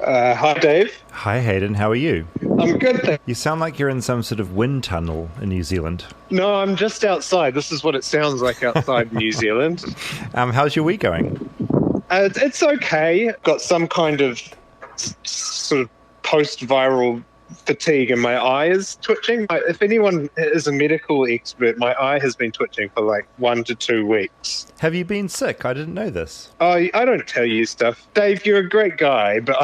Hi, Dave. Hi, Hayden. How are you? I'm good, thanks. You sound like you're in some sort of wind tunnel in New Zealand. No, I'm just outside. This is what it sounds like outside New Zealand. How's your week going? It's okay. Got some kind of sort of post-viral fatigue and my eye is twitching. If anyone is a medical expert, my eye has been twitching for like 1 to 2 weeks. Have you been sick? I didn't know this. Oh, I don't tell you stuff. Dave, you're a great guy, but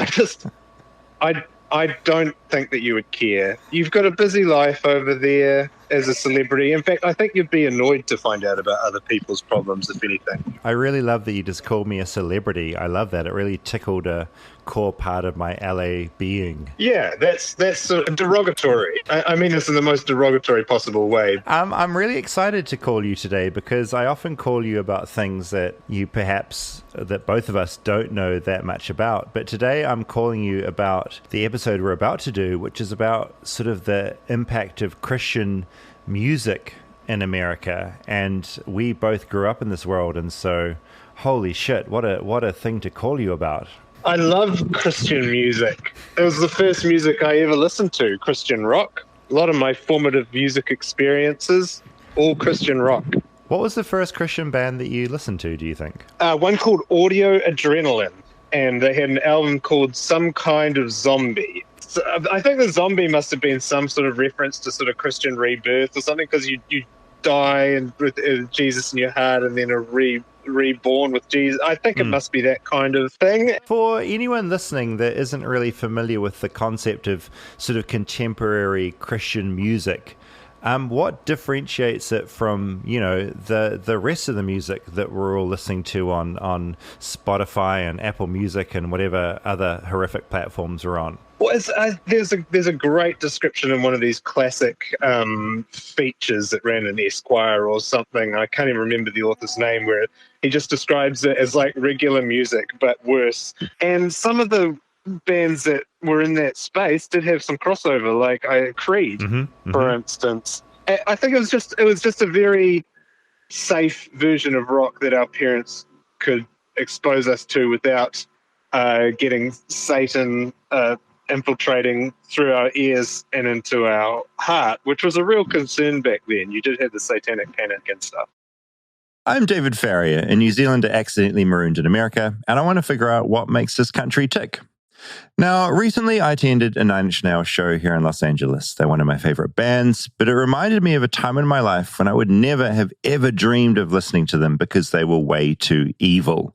I don't think that you would care. You've got a busy life over there as a celebrity. In fact, I think you'd be annoyed to find out about other people's problems, if anything. I really love that you just called me a celebrity. I love that. It really tickled a core part of my LA being. Yeah, that's sort of derogatory. I mean this in the most derogatory possible way. I'm really excited to call you today because I often call you about things that that both of us don't know that much about. But today I'm calling you about the episode we're about to do, which is about sort of the impact of Christian music in America. And we both grew up in this world, and so holy shit, what a thing to call you about. I love Christian music. It was the first music I ever listened to, Christian rock. A lot of my formative music experiences, all Christian rock. What was the first Christian band that you listened to, do you think? One called Audio Adrenaline, and they had an album called Some Kind of Zombie. So I think the zombie must have been some sort of reference to sort of Christian rebirth or something, because you die and with Jesus in your heart and then reborn with Jesus. I think it must be that kind of thing. For anyone listening that isn't really familiar with the concept of sort of contemporary Christian music, what differentiates it from, the rest of the music that we're all listening to on Spotify and Apple Music and whatever other horrific platforms we're on? Well, there's a great description in one of these classic features that ran in Esquire or something. I can't even remember the author's name, where he just describes it as like regular music but worse. And some of the bands that were in that space did have some crossover, like Creed, for instance. I think it was just a very safe version of rock that our parents could expose us to without getting Satan infiltrating through our ears and into our heart, which was a real concern back then. You did have the satanic panic and stuff. I'm David Farrier, a New Zealander accidentally marooned in America, and I want to figure out what makes this country tick. Now, recently I attended a Nine Inch Nails show here in Los Angeles. They're one of my favorite bands, but it reminded me of a time in my life when I would never have ever dreamed of listening to them because they were way too evil.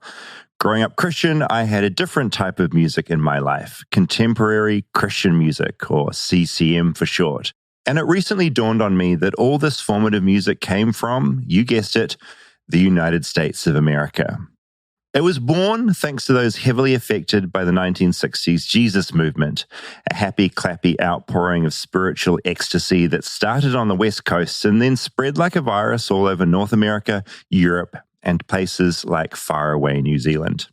Growing up Christian, I had a different type of music in my life, contemporary Christian music, or CCM for short. And it recently dawned on me that all this formative music came from, you guessed it, the United States of America. It was born thanks to those heavily affected by the 1960s Jesus movement, a happy, clappy outpouring of spiritual ecstasy that started on the West Coast and then spread like a virus all over North America, Europe, and places like faraway New Zealand.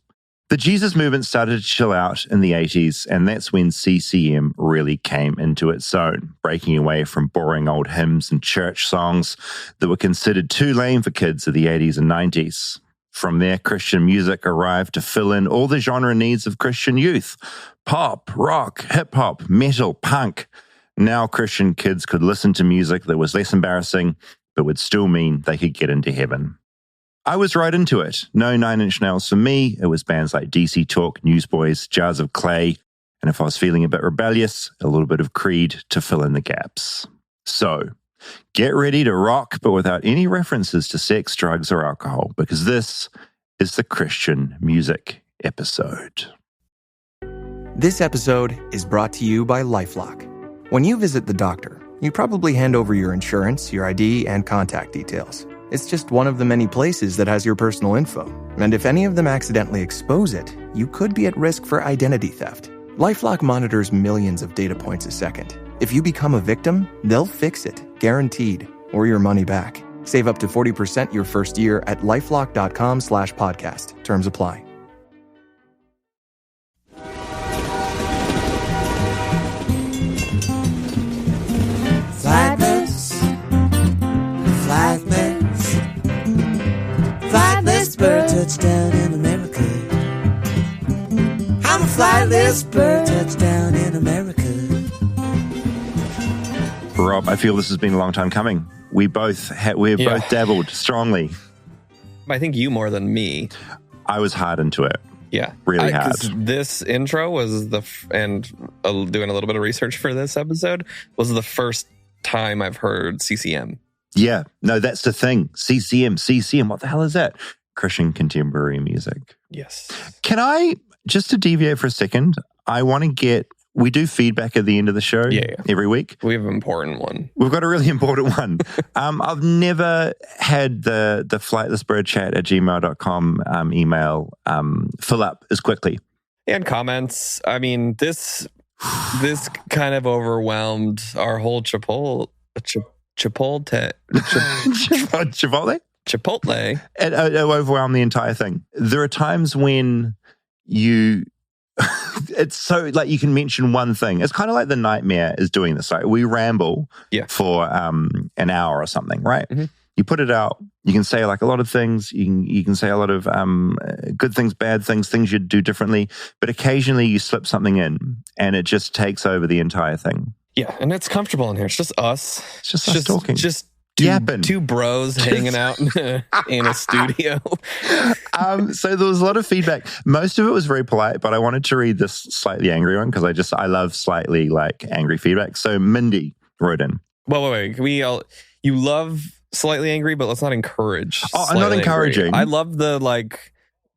The Jesus movement started to chill out in the 80s, and that's when CCM really came into its own, breaking away from boring old hymns and church songs that were considered too lame for kids of the 80s and 90s. From there, Christian music arrived to fill in all the genre needs of Christian youth: pop, rock, hip-hop, metal, punk. Now Christian kids could listen to music that was less embarrassing, but would still mean they could get into heaven. I was right into it. No Nine Inch Nails for me. It was bands like DC Talk, Newsboys, Jars of Clay, and if I was feeling a bit rebellious, a little bit of Creed to fill in the gaps. So, get ready to rock, but without any references to sex, drugs, or alcohol, because this is the Christian Music episode. This episode is brought to you by LifeLock. When you visit the doctor, you probably hand over your insurance, your ID, and contact details. It's just one of the many places that has your personal info. And if any of them accidentally expose it, you could be at risk for identity theft. LifeLock monitors millions of data points a second. If you become a victim, they'll fix it, guaranteed, or your money back. Save up to 40% your first year at LifeLock.com/podcast. Terms apply. Flightless, flightless, flightless bird touchdown in America. I'm a flightless Flightless bird touchdown in America. Rob, I feel this has been a long time coming. We've both dabbled strongly. I think you more than me. I was hard into it. Yeah. Really hard. This intro was doing a little bit of research for this episode, was the first time I've heard CCM. Yeah. No, that's the thing. CCM. What the hell is that? Christian contemporary music. Yes. Can I, just to deviate for a second, we do feedback at the end of the show every week. We have an important one. We've got a really important one. I've never had the flightlessbirdchat@gmail.com email fill up as quickly. And comments. I mean, this kind of overwhelmed our whole Chipotle. It overwhelmed the entire thing. There are times when it's so like you can mention one thing. It's kind of like the nightmare is doing this. Like we ramble for an hour or something, right? Mm-hmm. You put it out. You can say like a lot of things. You can say a lot of good things, bad things, things you'd do differently. But occasionally you slip something in, and it just takes over the entire thing. Yeah, and it's comfortable in here. It's just us. It's just us talking. Just yapping. Two bros hanging out in a studio. So there was a lot of feedback. Most of it was very polite, but I wanted to read this slightly angry one because I love slightly like angry feedback. So Mindy wrote in. Well, wait. You love slightly angry, but let's not encourage. Oh, I'm not encouraging. I love the like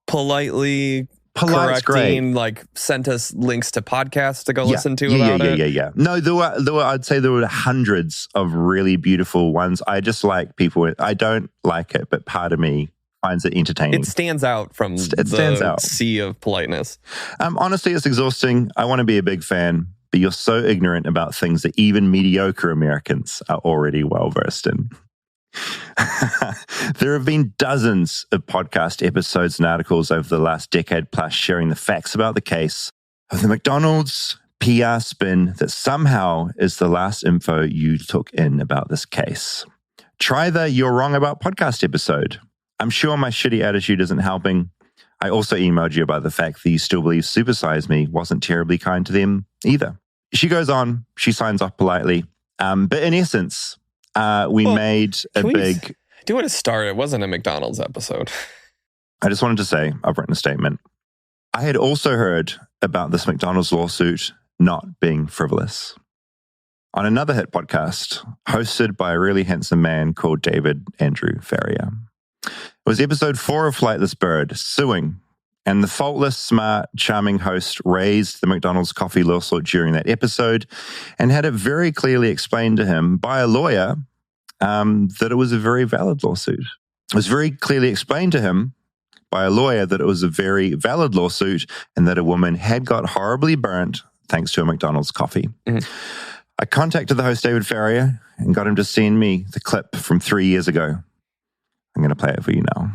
politely correcting, like sent us links to podcasts to go listen to about it. Yeah. No, there were. I'd say there were hundreds of really beautiful ones. I just like people. I don't like it, but part of me finds it entertaining. It stands out from the sea of politeness. Honestly, it's exhausting. I want to be a big fan, but you're so ignorant about things that even mediocre Americans are already well versed in. There have been dozens of podcast episodes and articles over the last decade plus sharing the facts about the case of the McDonald's PR spin that somehow is the last info you took in about this case. Try the You're Wrong About podcast episode. I'm sure my shitty attitude isn't helping. I also emailed you about the fact that you still believe Supersize Me wasn't terribly kind to them either. She goes on, she signs off politely. But in essence, we made a big... Do you want to start? It wasn't a McDonald's episode. I just wanted to say, I've written a statement. I had also heard about this McDonald's lawsuit not being frivolous. On another hit podcast, hosted by a really handsome man called David Andrew Farrier. It was episode 4 of Flightless Bird, Suing, and the faultless, smart, charming host raised the McDonald's coffee lawsuit during that episode and had it very clearly explained to him by a lawyer that it was a very valid lawsuit. It was very clearly explained to him by a lawyer that it was a very valid lawsuit and that a woman had got horribly burnt thanks to a McDonald's coffee. Mm-hmm. I contacted the host, David Farrier, and got him to send me the clip from 3 years ago. I'm going to play it for you now.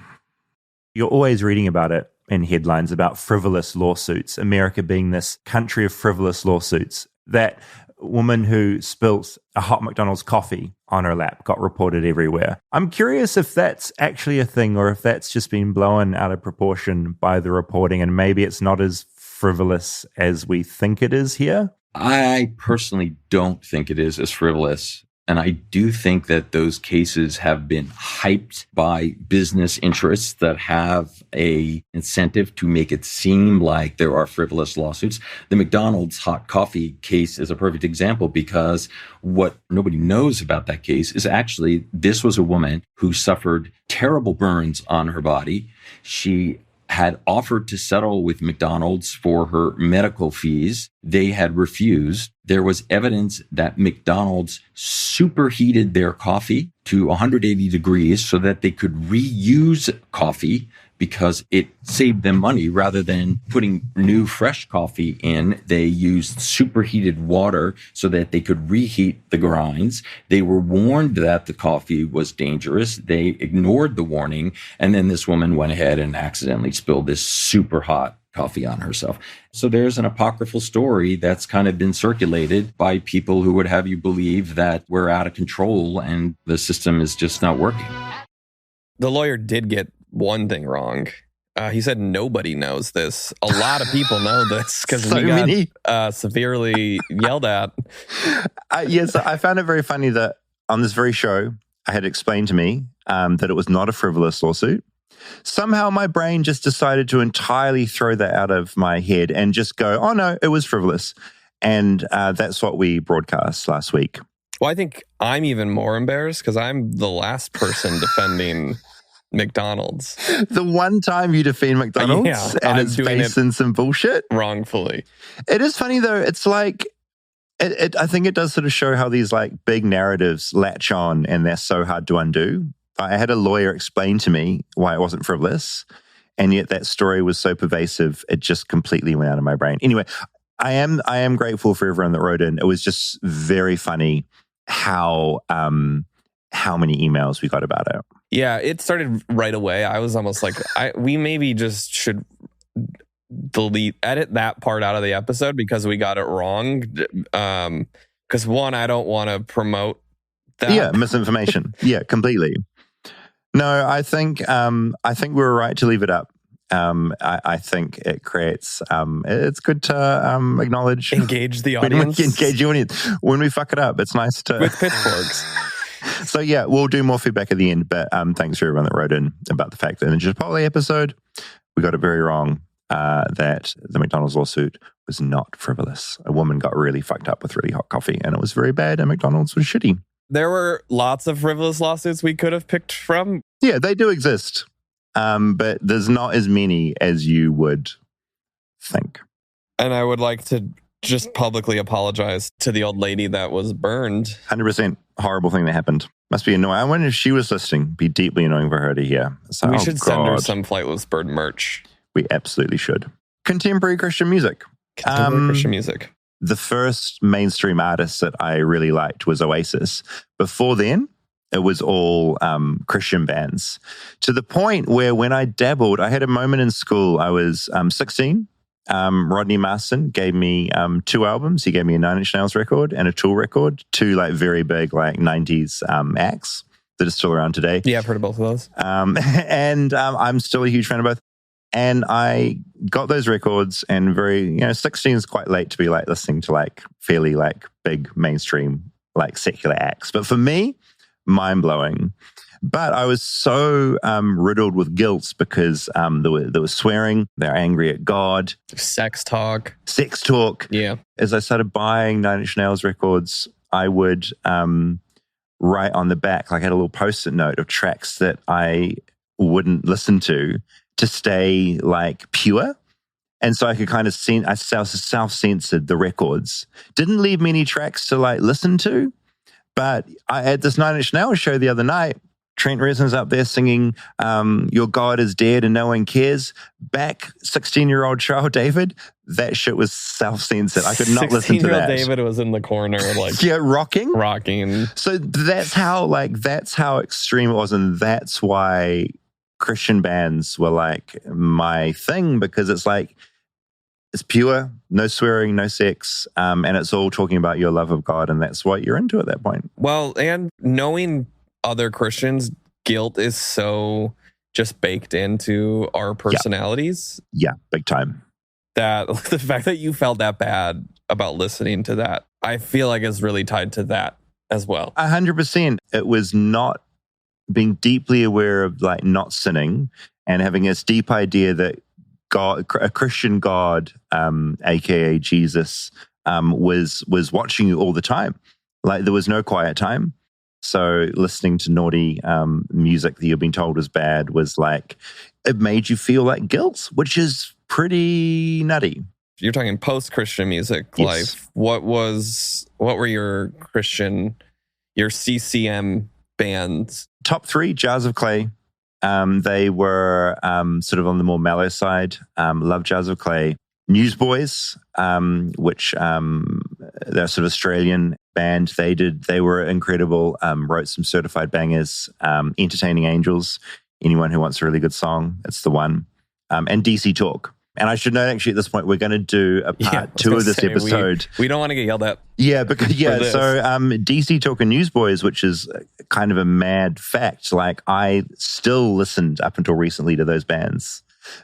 You're always reading about it in headlines about frivolous lawsuits, America being this country of frivolous lawsuits. That woman who spilt a hot McDonald's coffee on her lap got reported everywhere. I'm curious if that's actually a thing or if that's just been blown out of proportion by the reporting and maybe it's not as frivolous as we think it is here. I personally don't think it is as frivolous. And I do think that those cases have been hyped by business interests that have a incentive to make it seem like there are frivolous lawsuits. The McDonald's hot coffee case is a perfect example because what nobody knows about that case is actually this was a woman who suffered terrible burns on her body. She had offered to settle with McDonald's for her medical fees. They had refused. There was evidence that McDonald's superheated their coffee to 180 degrees so that they could reuse coffee because it saved them money. Rather than putting new fresh coffee in, they used superheated water so that they could reheat the grinds. They were warned that the coffee was dangerous. They ignored the warning. And then this woman went ahead and accidentally spilled this super hot coffee on herself. So there's an apocryphal story that's kind of been circulated by people who would have you believe that we're out of control and the system is just not working. The lawyer did get one thing wrong. He said nobody knows this. A lot of people know this because So we got many. severely yelled at. Yes, I found it very funny that on this very show, I had explained to me that it was not a frivolous lawsuit. Somehow my brain just decided to entirely throw that out of my head and just go, oh no, it was frivolous. And that's what we broadcast last week. Well, I think I'm even more embarrassed because I'm the last person defending McDonald's. The one time you defend McDonald's and I'm it's doing based in some bullshit. Wrongfully. It is funny though. It's like, I think it does sort of show how these like big narratives latch on and they're so hard to undo. I had a lawyer explain to me why it wasn't frivolous, and yet that story was so pervasive, it just completely went out of my brain. Anyway, I am grateful for everyone that wrote in. It was just very funny how many emails we got about it. Yeah, it started right away. I was almost like, we maybe just should edit that part out of the episode because we got it wrong. Because one, I don't want to promote that. Yeah, misinformation. Yeah, completely. No, I think we were right to leave it up. I think it creates. It's good to acknowledge, engage the audience, engage the audience when we fuck it up. It's nice to with pitchforks. So yeah, we'll do more feedback at the end. But thanks for everyone that wrote in about the fact that in the Chipotle episode we got it very wrong. That the McDonald's lawsuit was not frivolous. A woman got really fucked up with really hot coffee, and it was very bad. And McDonald's was shitty. There were lots of frivolous lawsuits we could have picked from. Yeah, they do exist. But there's not as many as you would think. And I would like to just publicly apologize to the old lady that was burned. 100% horrible thing that happened. Must be annoying. I wonder if she was listening. Be deeply annoying for her to hear. So, we should send her some Flightless Bird merch. We absolutely should. Contemporary Christian music. Christian music. The first mainstream artist that I really liked was Oasis. Before then, it was all Christian bands. To the point where when I dabbled, I had a moment in school. I was 16. Rodney Marston gave me 2 albums. He gave me a 9 Inch Nails record and a Tool record. 2 like very big like 90s acts that are still around today. Yeah, I've heard of both of those. And I'm still a huge fan of both. And I got those records and 16 is quite late to be like listening to like fairly like big mainstream like secular acts. But for me, mind blowing. But I was so riddled with guilt because there was swearing. They're angry at God. Sex talk. Yeah. As I started buying 9 Inch Nails records, I would write on the back, like I had a little post-it note of tracks that I wouldn't listen to stay like pure. And so I could kind of I self-censored the records. Didn't leave many tracks to like listen to. But I had this 9 Inch Nails show the other night. Trent Reznor's up there singing Your God is Dead and No One Cares. Back 16-year-old child David, that shit was self-censored. I could not listen to that. 16-year-old David was in the corner like yeah, rocking. So that's how extreme it was, and that's why Christian bands were like my thing, because it's like it's pure, no swearing, no sex, and it's all talking about your love of God, and that's what you're into at that point. Well, and knowing other Christians, guilt is so just baked into our personalities. Yeah, big time. That the fact that you felt that bad about listening to that, I feel like is really tied to that as well. 100%. It was not being deeply aware of like not sinning and having this deep idea that God, a Christian God, aka Jesus, was watching you all the time. Like there was no quiet time. So listening to naughty music that you've been told was bad was like, it made you feel like guilt, which is pretty nutty. You're talking post-Christian music life. What were your CCM bands? Top 3, Jars of Clay. They were sort of on the more mellow side. Love Jars of Clay. Newsboys, which they're sort of Australian band. They were incredible. Wrote some certified bangers. Entertaining Angels. Anyone who wants a really good song, it's the one. And DC Talk. And I should note, actually, at this point, we're going to do a part 2 of this episode. We don't want to get yelled at. Yeah, because so DC Talk and Newsboys, which is kind of a mad fact. Like I still listened up until recently to those bands.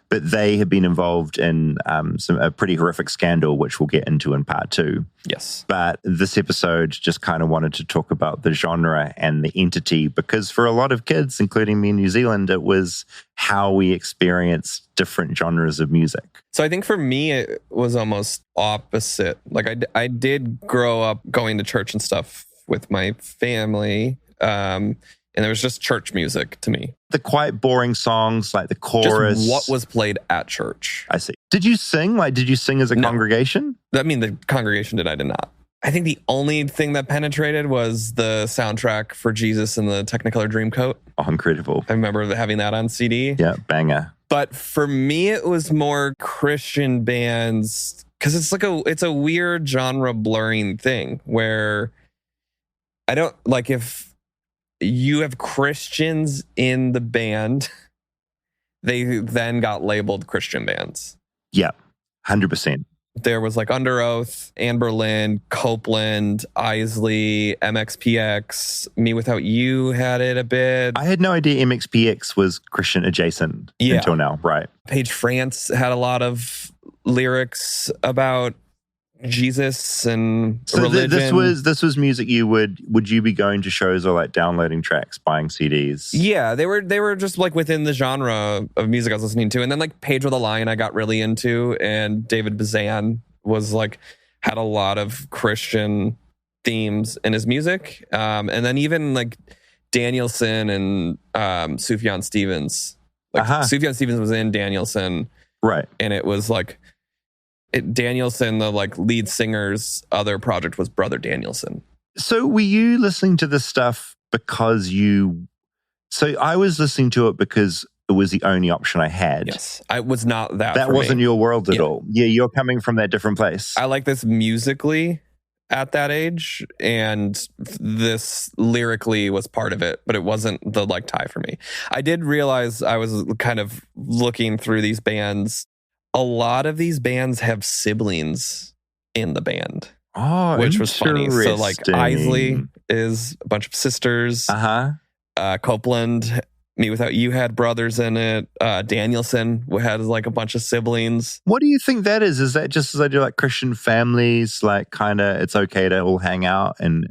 but they have been involved in a pretty horrific scandal, which we'll get into in part 2. Yes. But this episode just kind of wanted to talk about the genre and the entity, because for a lot of kids, including me in New Zealand, it was how we experienced different genres of music. So I think for me, it was almost opposite. Like I did grow up going to church and stuff with my family. And it was just church music to me. The quite boring songs, like the chorus. Just what was played at church. I see. Did you sing? Like, did you sing as a congregation? I mean, the congregation did. I did not. I think the only thing that penetrated was the soundtrack for Jesus and the Technicolor Dreamcoat. Oh, incredible. I remember having that on CD. Yeah, banger. But for me, it was more Christian bands, because it's a weird genre blurring thing where I don't like if you have Christians in the band, they then got labeled Christian bands. Yeah, 100%. There was like Underoath, Anne Boleyn, Copeland, Isley, MXPX, Me Without You had it a bit. I had no idea MXPX was Christian adjacent until now, right? Page France had a lot of lyrics about Jesus and religion. This was music would you be going to shows or like downloading tracks, buying CDs? Yeah, they were just like within the genre of music I was listening to. And then like Page with a Lion I got really into, and David Bazan was like had a lot of Christian themes in his music. And then even like Danielson and Sufjan Stevens. Like Sufjan Stevens was in Danielson. Right. And it was like Danielson, the like lead singer's other project was Brother Danielson. So were you listening to this stuff because so I was listening to it because it was the only option I had. Yes. I was not that. That wasn't your world at all. Yeah, you're coming from that different place. I like this musically at that age, and this lyrically was part of it, but it wasn't the like tie for me. I did realize I was kind of looking through these bands. A lot of these bands have siblings in the band, which was funny. So like Isley is a bunch of sisters. Copeland, Me Without You had brothers in it. Danielson had like a bunch of siblings. What do you think that is? Is that just as I do like Christian families, like kind of it's okay to all hang out and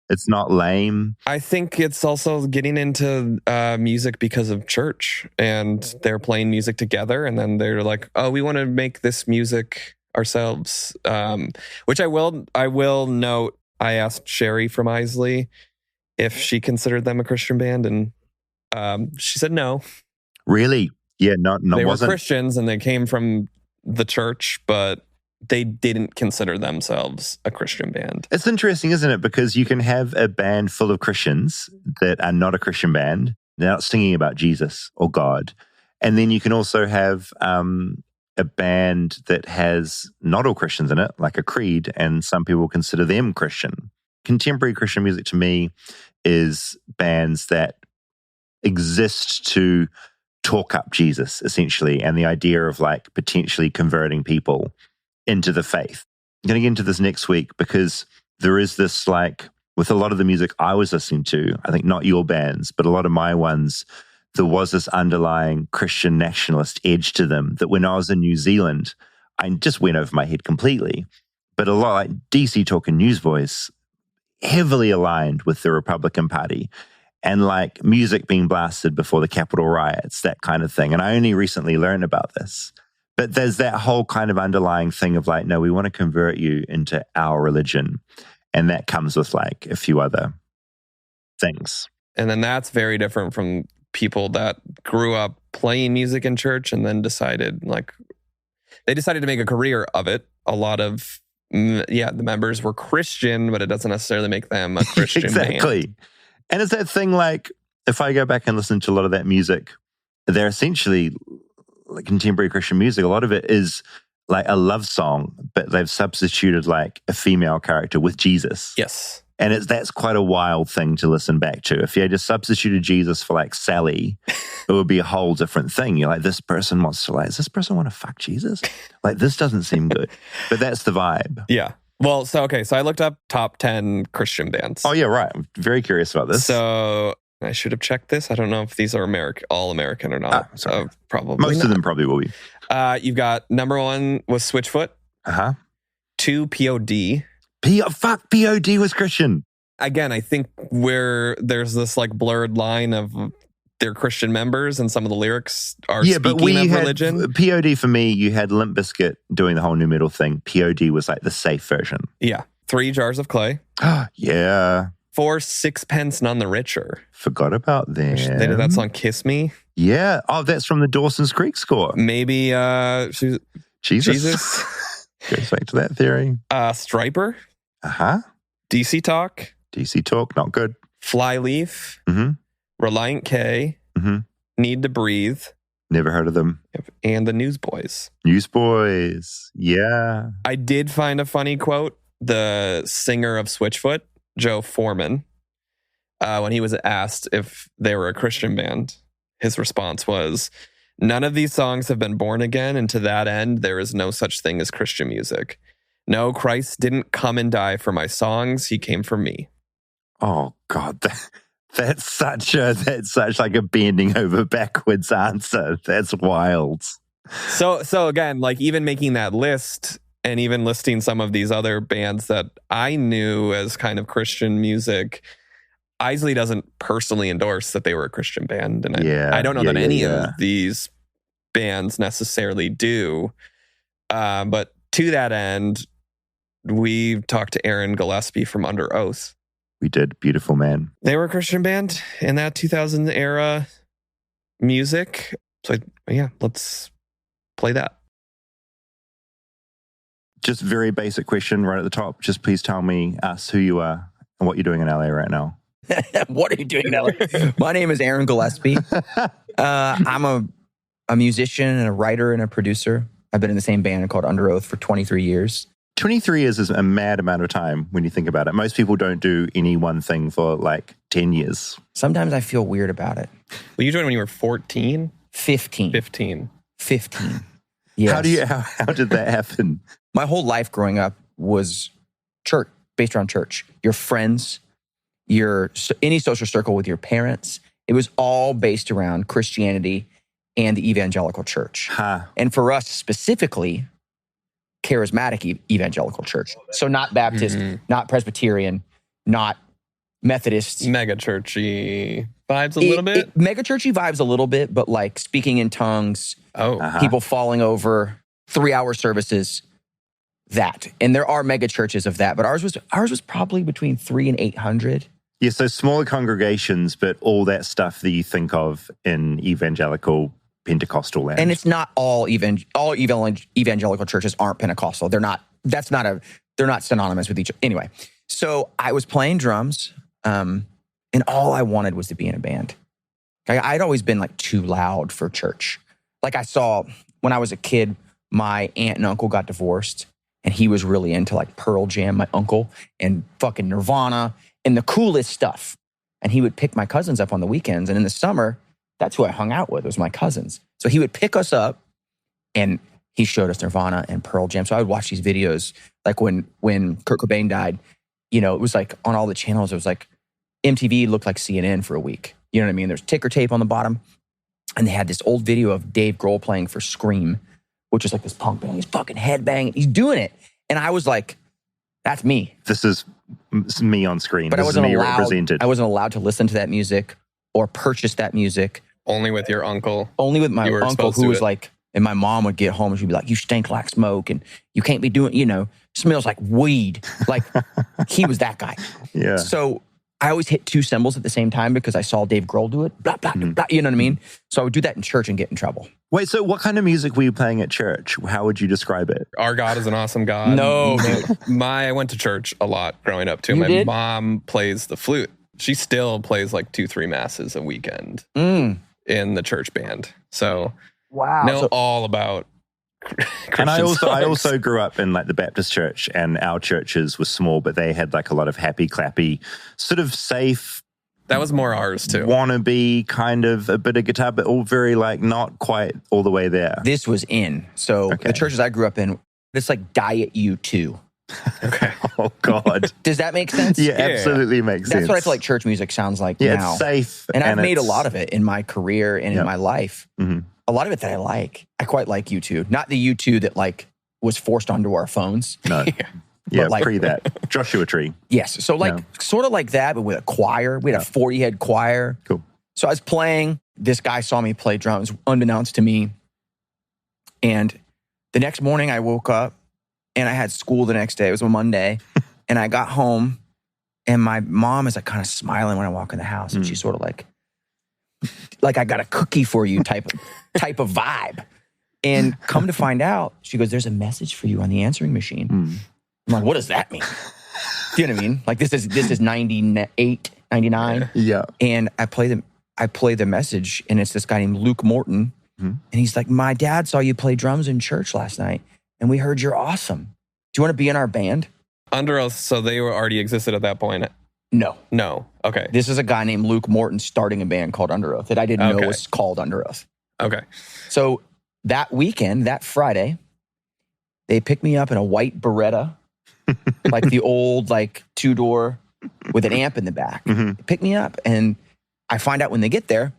it's not lame? I think it's also getting into music because of church, and they're playing music together, and then they're like, "Oh, we want to make this music ourselves." Which I will note. I asked Sherry from Isley if she considered them a Christian band, and she said no. Really? Yeah, no, they were Christians, and they came from the church, but they didn't consider themselves a Christian band. It's interesting, isn't it? Because you can have a band full of Christians that are not a Christian band. They're not singing about Jesus or God. And then you can also have a band that has not all Christians in it, like a Creed, and some people consider them Christian. Contemporary Christian music to me is bands that exist to talk up Jesus, essentially, and the idea of like potentially converting people into the faith. I'm going to get into this next week because there is this like, with a lot of the music I was listening to, I think not your bands, but a lot of my ones, there was this underlying Christian nationalist edge to them that when I was in New Zealand, I just went over my head completely. But a lot like DC Talk and Newsvoice, heavily aligned with the Republican Party, and like music being blasted before the Capitol riots, that kind of thing. And I only recently learned about this. But there's that whole kind of underlying thing of like, no, we want to convert you into our religion. And that comes with like a few other things. And then that's very different from people that grew up playing music in church and then decided to make a career of it. A lot of, the members were Christian, but it doesn't necessarily make them a Christian exactly. band. And it's that thing like, if I go back and listen to a lot of that music, they're essentially like contemporary Christian music. A lot of it is like a love song, but they've substituted like a female character with Jesus. Yes. And that's quite a wild thing to listen back to. If you had just substituted Jesus for like Sally, it would be a whole different thing. You're like, does this person want to fuck Jesus? Like, this doesn't seem good. But that's the vibe. Yeah. Well, so I looked up top 10 Christian bands. Oh, yeah, right. I'm very curious about this. So I should have checked this. I don't know if these are all American or not. Sorry. Probably Most not. of them probably will be. You've got number 1 was Switchfoot. 2, POD. Fuck, POD was Christian. Again, I think where there's this like blurred line of their Christian members and some of the lyrics are speaking of religion. POD for me, you had Limp Bizkit doing the whole new metal thing. POD was like the safe version. Yeah. 3, Jars of Clay. Yeah. 4, Sixpence None the Richer. Forgot about them. They did that song Kiss Me. Yeah. Oh, that's from the Dawson's Creek score. Maybe Jesus. Goes back to that theory. Striper. Uh-huh. DC Talk. DC Talk, not good. Flyleaf. Mm-hmm. Reliant K. Mm-hmm. Need to Breathe. Never heard of them. And the Newsboys. Newsboys. Yeah. I did find a funny quote. The singer of Switchfoot, Joe Foreman, when he was asked if they were a Christian band, his response was, "None of these songs have been born again, and to that end, there is no such thing as Christian music. No, Christ didn't come and die for my songs. He came for me." Oh, God. That's such like a bending over backwards answer. That's wild. So again, like even making that list and even listing some of these other bands that I knew as kind of Christian music, Isley doesn't personally endorse that they were a Christian band. And I don't know that any of these bands necessarily do. But to that end, we talked to Aaron Gillespie from Underoath. We did. Beautiful man. They were a Christian band in that 2000 era music. So yeah, let's play that. Just very basic question right at the top. Just please tell us who you are and what you're doing in LA right now. What are you doing in LA? My name is Aaron Gillespie. I'm a musician and a writer and a producer. I've been in the same band called Underoath for 23 years. 23 years is a mad amount of time when you think about it. Most people don't do any one thing for like 10 years. Sometimes I feel weird about it. Well, you joined when you were 14? 15. 15. Yes. How did that happen? My whole life growing up was church, based around church. Your friends, any social circle with your parents, it was all based around Christianity and the evangelical church. And for us specifically, charismatic evangelical church. So not Baptist, not Presbyterian, not Methodist. Mega churchy vibes a little bit? Mega churchy vibes a little bit, but like speaking in tongues, people falling over, 3-hour services, that. And there are mega churches of that, but ours was probably between 300 and 800. Yeah, so smaller congregations, but all that stuff that you think of in evangelical Pentecostal land. And it's not all evangelical churches aren't Pentecostal. They're not synonymous with each other. Anyway, so I was playing drums, and all I wanted was to be in a band. I'd always been like too loud for church. Like I saw when I was a kid, my aunt and uncle got divorced, and he was really into like Pearl Jam, my uncle, and fucking Nirvana and the coolest stuff. And he would pick my cousins up on the weekends, and in the summer, that's who I hung out with, was my cousins. So he would pick us up, and he showed us Nirvana and Pearl Jam. So I would watch these videos, like when Kurt Cobain died, it was like on all the channels, it was like MTV looked like CNN for a week. You know what I mean? There's ticker tape on the bottom. And they had this old video of Dave Grohl playing for Scream, which is like this punk band. He's fucking headbanging. He's doing it. And I was like, that's me. This is me on screen. But this is me represented. I wasn't allowed to listen to that music or purchase that music. Only with your uncle. Only with my uncle, who was like, and my mom would get home and she'd be like, "You stink like smoke and you can't be doing, smells like weed." Like he was that guy. Yeah. So I always hit 2 cymbals at the same time because I saw Dave Grohl do it. Blah, blah, blah, you know what I mean? So I would do that in church and get in trouble. Wait, so what kind of music were you playing at church? How would you describe it? Our God is an awesome God. No. I went to church a lot growing up too. You My did? mom plays the flute. She still plays like 2-3 masses a weekend in the church band. So wow. All about And I songs. also grew up in like the Baptist church, and our churches were small, but they had like a lot of happy, clappy, sort of safe. That was more ours too. Wannabe kind of a bit of guitar, but all very like not quite all the way there. This was in. So the churches I grew up in, it's like Diet U2. Okay. Oh, God. Does that make sense? Yeah, absolutely makes sense. That's what I feel like church music sounds like Yeah, now. it's safe. And I've made a it's- lot of it in my career and in my life. Mhm. A lot of it that I like. I quite like U2. Not the U2 that like was forced onto our phones. No. Yeah, like- pre that. Joshua Tree. Yes. So like sort of like that, but with a choir. We had a 40-head choir. Cool. So I was playing. This guy saw me play drums unbeknownst to me. And the next morning I woke up and I had school the next day. It was a Monday. And I got home and my mom is like kind of smiling when I walk in the house. And she's sort of like I got a cookie for you type of vibe. And come to find out, she goes, there's a message for you on the answering machine. I'm like, what does that mean? Do you know what I mean? Like this is 98, 99. Yeah. And I play the message and it's this guy named Luke Morton. And he's like, my dad saw you play drums in church last night and we heard you're awesome. Do you want to be in our band? Underoath, so they were already existed at that point? No. No. Okay. This is a guy named Luke Morton starting a band called Underoath that I didn't know was called Underoath. Okay. So that weekend, that Friday, they picked me up in a white Beretta, like the old like two-door with an amp in the back. They pick me up and I find out when they get there,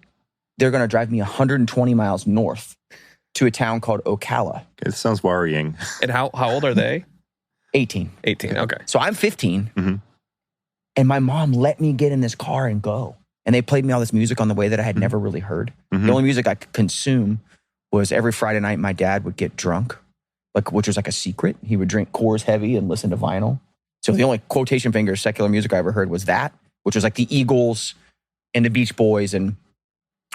they're going to drive me 120 miles north to a town called Ocala. It sounds worrying. And how old are they? 18. 18. Okay. So I'm 15 and my mom let me get in this car and go. And they played me all this music on the way that I had never really heard. The only music I could consume was every Friday night my dad would get drunk, which was like a secret. He would drink Coors Heavy and listen to vinyl. So the only quotation fingers secular music I ever heard was that, which was like the Eagles and the Beach Boys and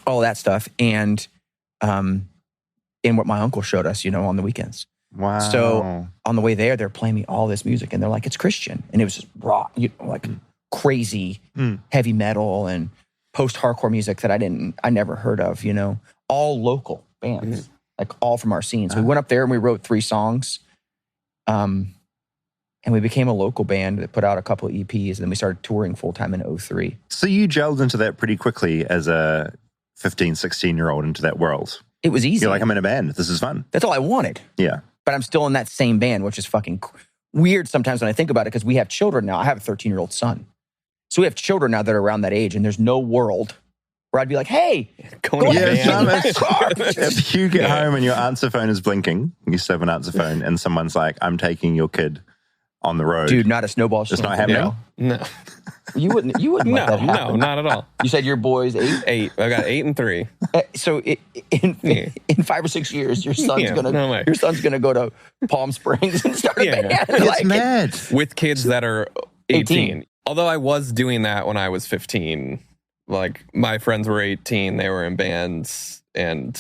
all that stuff. And what my uncle showed us, on the weekends. Wow. So on the way there, they're playing me all this music and they're like, it's Christian. And it was just raw, crazy heavy metal and post-hardcore music that I never heard of, all local bands, like all from our scene. So we went up there and we wrote 3 songs. And we became a local band that put out a couple of EPs and then we started touring full-time in 2003. So you gelled into that pretty quickly as a 15, 16-year-old into that world. It was easy. You're like, I'm in a band. This is fun. That's all I wanted. Yeah. But I'm still in that same band, which is fucking weird sometimes when I think about it because we have children now. I have a 13-year-old son. So we have children now that are around that age and there's no world where I'd be like, hey, go to if you get home and your answer phone is blinking, you still have an answer phone and someone's like, I'm taking your kid on the road. Dude, not a snowball. It's not happening? No. You wouldn't let that happen. No, not at all. You said your boy's 8? 8. I got 8 and 3. So in 5 or 6 years, your son's gonna go to Palm Springs and start a band. It's mad. With kids that are 18. Although I was doing that when I was 15. Like my friends were 18, they were in bands, and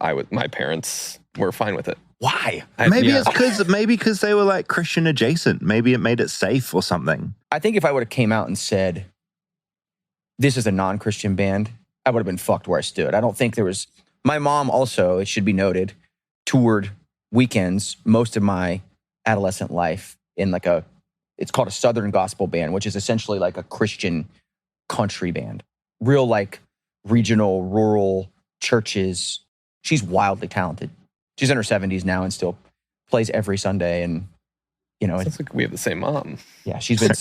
my parents were fine with it. Why? Maybe because they were like Christian adjacent. Maybe it made it safe or something. I think if I would have came out and said, this is a non-Christian band, I would have been fucked where I stood. I don't think there was... My mom also, it should be noted, toured weekends most of my adolescent life in it's called a Southern gospel band, which is essentially like a Christian country band. Real like regional, rural churches. She's wildly talented. She's in her 70s now and still plays every Sunday. And, Sounds like we have the same mom. Yeah, she's been...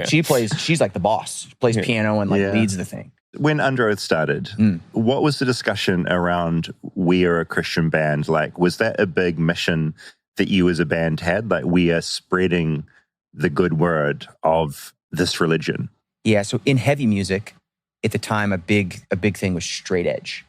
she plays... She's like the boss. She plays piano and leads the thing. When Underoath started, what was the discussion around we are a Christian band? Like, was that a big mission that you as a band had? Like, we are spreading the good word of this religion? Yeah, so in heavy music, at the time, a big thing was straight edge,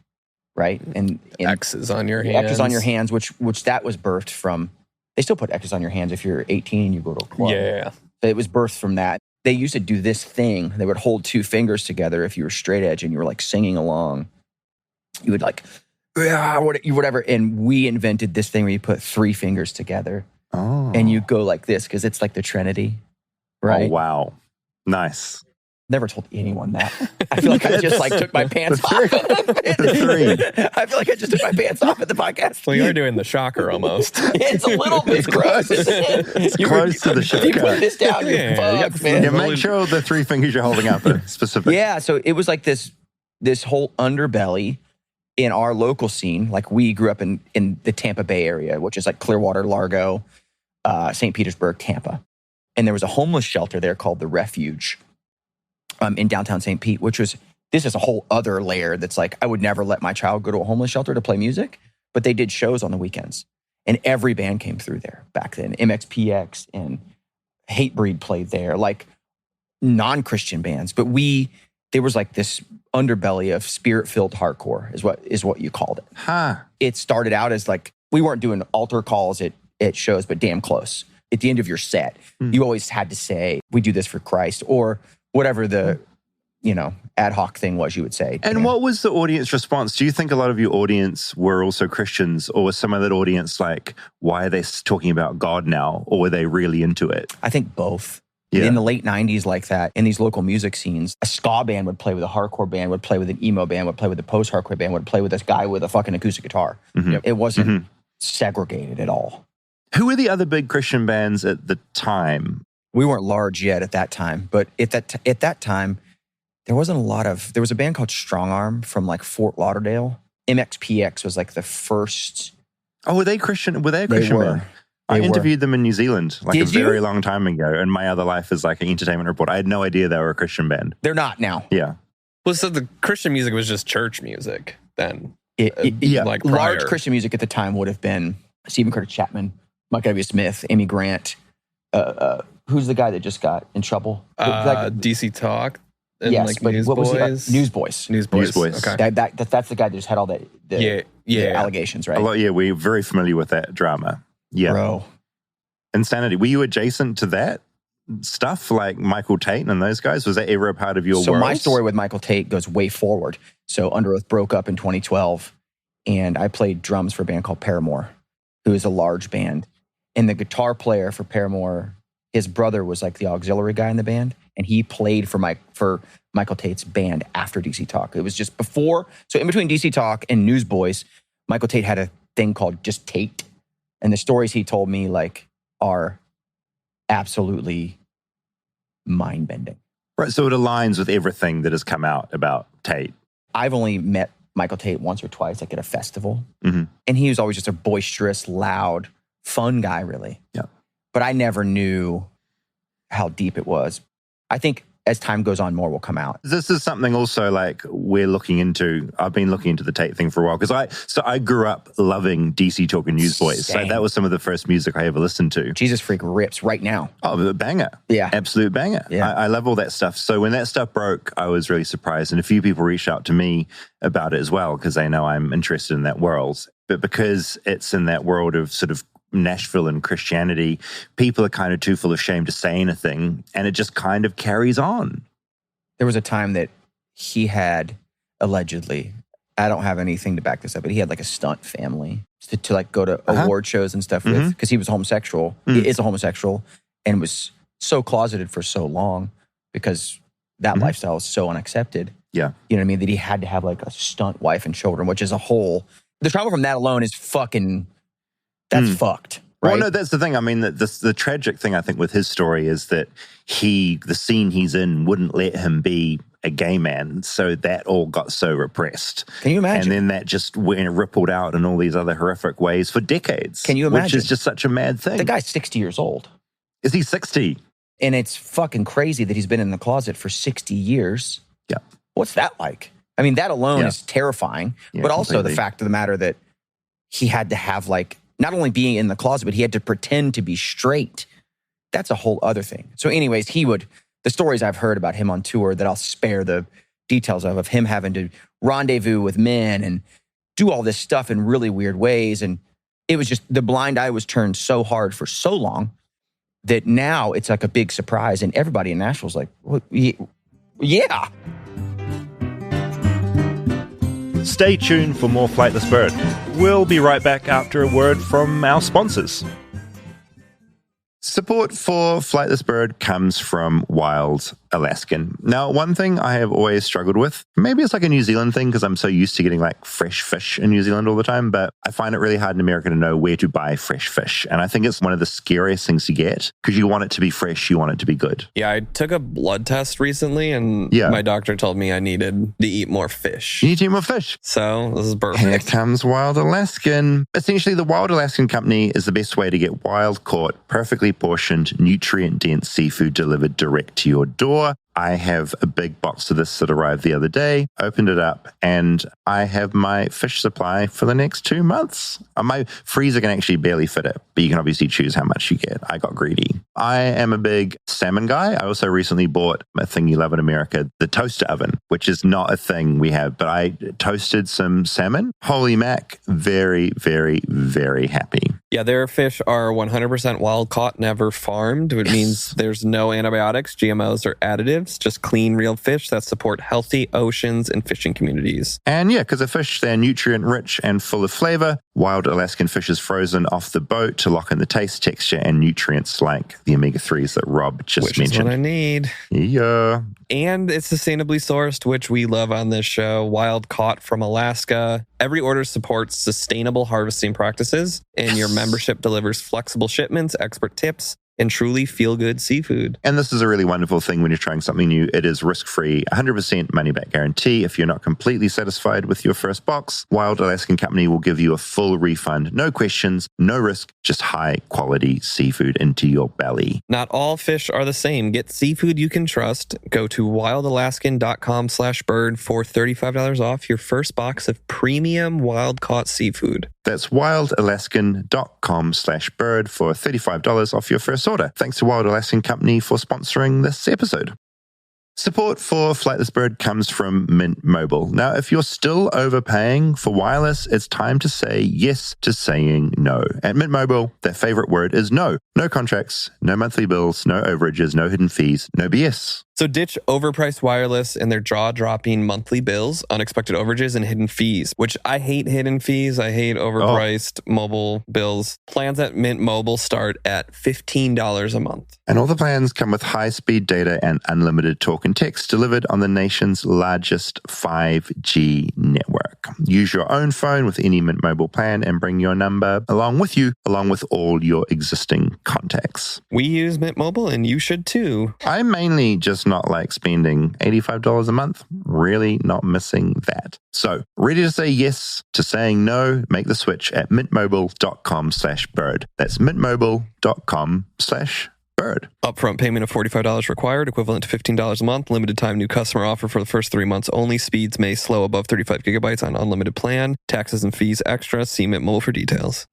right? And X's on your hands. X's on your hands, which that was birthed from... They still put X's on your hands if you're 18 and you go to a club. Yeah. But it was birthed from that. They used to do this thing. They would hold 2 fingers together if you were straight edge and you were like singing along. You would like, whatever. And we invented this thing where you put 3 fingers together. Oh. And you go like this because it's like the Trinity, right? Oh, wow. Nice. Never told anyone that. I feel like I just took my pants off. I feel like I just took my pants off at the podcast. Well, you're doing the shocker almost. It's a little bit gross. It's close to the shocker. You put this down, you're fucked, man. Yeah, make sure the 3 fingers you're holding up are specific. Yeah, so it was like this whole underbelly in our local scene. Like we grew up in the Tampa Bay area, which is like Clearwater, Largo. St. Petersburg, Tampa. And there was a homeless shelter there called The Refuge in downtown St. Pete, this is a whole other layer that's like, I would never let my child go to a homeless shelter to play music, but they did shows on the weekends. And every band came through there back then. MXPX and Hatebreed played there, like non-Christian bands. But there was like this underbelly of spirit-filled hardcore is what you called it. Huh. It started out as like, we weren't doing altar calls at shows, but damn close. At the end of your set, you always had to say, we do this for Christ, or whatever the, ad hoc thing was you would say. And what was the audience response? Do you think a lot of your audience were also Christians, or was some of that audience like, why are they talking about God now? Or were they really into it? I think both. Yeah. In the late 90s, like that, in these local music scenes, a ska band would play with a hardcore band, would play with an emo band, would play with a post-hardcore band, would play with this guy with a fucking acoustic guitar. Mm-hmm. It wasn't segregated at all. Who were the other big Christian bands at the time? We weren't large yet at that time, but at that time, there wasn't a lot of. There was a band called Strong Arm from like Fort Lauderdale. MXPX was like the first. Oh, were they Christian? Were they a Christian band? I interviewed them in New Zealand like a very long time ago, and My Other Life is like an entertainment report. I had no idea they were a Christian band. They're not now. Yeah. Well, so the Christian music was just church music then. Like large Christian music at the time would have been Stephen Curtis Chapman, Mike W. Smith, Amy Grant. Who's the guy that just got in trouble? DC Talk. And yes, like but what was he? Newsboys. Okay. That's the guy that just had all the allegations, right? We're very familiar with that drama. Yeah. Bro. Insanity. Were you adjacent to that stuff like Michael Tate and those guys? Was that ever a part of your world? So my story with Michael Tate goes way forward. So Underoath broke up in 2012, and I played drums for a band called Paramore, who is a large band. And the guitar player for Paramore, his brother was like the auxiliary guy in the band, and he played for Michael Tate's band after DC Talk. It was just before, so in between DC Talk and Newsboys, Michael Tate had a thing called just Tate, and the stories he told me like are absolutely mind-bending. Right, so it aligns with everything that has come out about Tate. I've only met Michael Tate once or twice, like at a festival, mm-hmm. and he was always just a boisterous, loud, fun guy, really. Yeah. But I never knew how deep it was. I think as time goes on, more will come out. This is something also like we're looking into. I've been looking into the Tate thing for a while because I grew up loving DC Talk and Newsboys. So that was some of the first music I ever listened to. Jesus Freak rips right now. Oh, the banger. Yeah. Absolute banger. Yeah. I love all that stuff. So when that stuff broke, I was really surprised. And a few people reached out to me about it as well because they know I'm interested in that world. But because it's in that world of sort of Nashville and Christianity, people are kind of too full of shame to say anything, and it just kind of carries on. There was a time that he had, allegedly, I don't have anything to back this up, but he had like a stunt family to like go to award shows and stuff with, because he was homosexual. He is a homosexual and was so closeted for so long because that lifestyle is so unaccepted. Yeah. You know what I mean? That he had to have like a stunt wife and children, which is a whole, the trauma from that alone is fucking, that's fucked. Right? Well, no, that's the thing. I mean, the tragic thing, I think, with his story is that the scene he's in wouldn't let him be a gay man. So that all got so repressed. Can you imagine? And then that just rippled out in all these other horrific ways for decades. Can you imagine? Which is just such a mad thing. The guy's 60 years old. Is he 60? And it's fucking crazy that he's been in the closet for 60 years. Yeah. What's that like? I mean, that alone is terrifying. But also completely. the fact of the matter that he had to have like, not only being in the closet, but he had to pretend to be straight. That's a whole other thing. So anyways, the stories I've heard about him on tour that I'll spare the details of him having to rendezvous with men and do all this stuff in really weird ways. And it was just, the blind eye was turned so hard for so long that now it's like a big surprise. And everybody in Nashville's like, well, yeah. Stay tuned for more Flightless Bird. We'll be right back after a word from our sponsors. Support for Flightless Bird comes from Wild Alaskan. Now, one thing I have always struggled with, maybe it's like a New Zealand thing because I'm so used to getting like fresh fish in New Zealand all the time, but I find it really hard in America to know where to buy fresh fish. And I think it's one of the scariest things to get because you want it to be fresh, you want it to be good. Yeah, I took a blood test recently and my doctor told me I needed to eat more fish. You need to eat more fish. So this is perfect. Here comes Wild Alaskan. Essentially, the Wild Alaskan Company is the best way to get wild-caught, perfectly portioned, nutrient-dense seafood delivered direct to your door. I have a big box of this that arrived the other day, opened it up, and I have my fish supply for the next 2 months. My freezer can actually barely fit it, but you can obviously choose how much you get. I got greedy. I am a big salmon guy. I also recently bought a thing you love in America, the toaster oven, which is not a thing we have, but I toasted some salmon. Holy mac, very, very, very happy. Yeah, their fish are 100% wild caught, never farmed, which means there's no antibiotics, GMOs, or additives. Just clean, real fish that support healthy oceans and fishing communities. And yeah, because the fish, they're nutrient rich and full of flavor. Wild Alaskan fish is frozen off the boat to lock in the taste, texture, and nutrients like the omega-3s that Rob just mentioned. Which is what I need. Yeah. And it's sustainably sourced, which we love on this show. Wild caught from Alaska. Every order supports sustainable harvesting practices, and your membership delivers flexible shipments, expert tips, and truly feel-good seafood. And this is a really wonderful thing when you're trying something new. It is risk-free, 100% money-back guarantee. If you're not completely satisfied with your first box, Wild Alaskan Company will give you a full refund. No questions, no risk, just high-quality seafood into your belly. Not all fish are the same. Get seafood you can trust. Go to wildalaskan.com/bird for $35 off your first box of premium wild-caught seafood. That's wildalaskan.com/bird for $35 off your first order. Thanks to Wild Alaskan Company for sponsoring this episode. Support for Flightless Bird comes from Mint Mobile. Now, if you're still overpaying for wireless, it's time to say yes to saying no. At Mint Mobile, their favorite word is no. No contracts, no monthly bills, no overages, no hidden fees, no BS. So ditch overpriced wireless and their jaw-dropping monthly bills, unexpected overages, and hidden fees, which I hate hidden fees. I hate overpriced mobile bills. Plans at Mint Mobile start at $15 a month. And all the plans come with high-speed data and unlimited talk and text delivered on the nation's largest 5G network. Use your own phone with any Mint Mobile plan and bring your number along with you, along with all your existing contacts. We use Mint Mobile, and you should too. I mainly just not like spending $85 a month. Really not missing that. So, ready to say yes to saying no? Make the switch at mintmobile.com/bird. That's mintmobile.com/bird. Upfront payment of $45 required, equivalent to $15 a month. Limited time new customer offer for the first 3 months only. Speeds may slow above 35 gigabytes on unlimited plan. Taxes and fees extra. See Mint Mobile for details.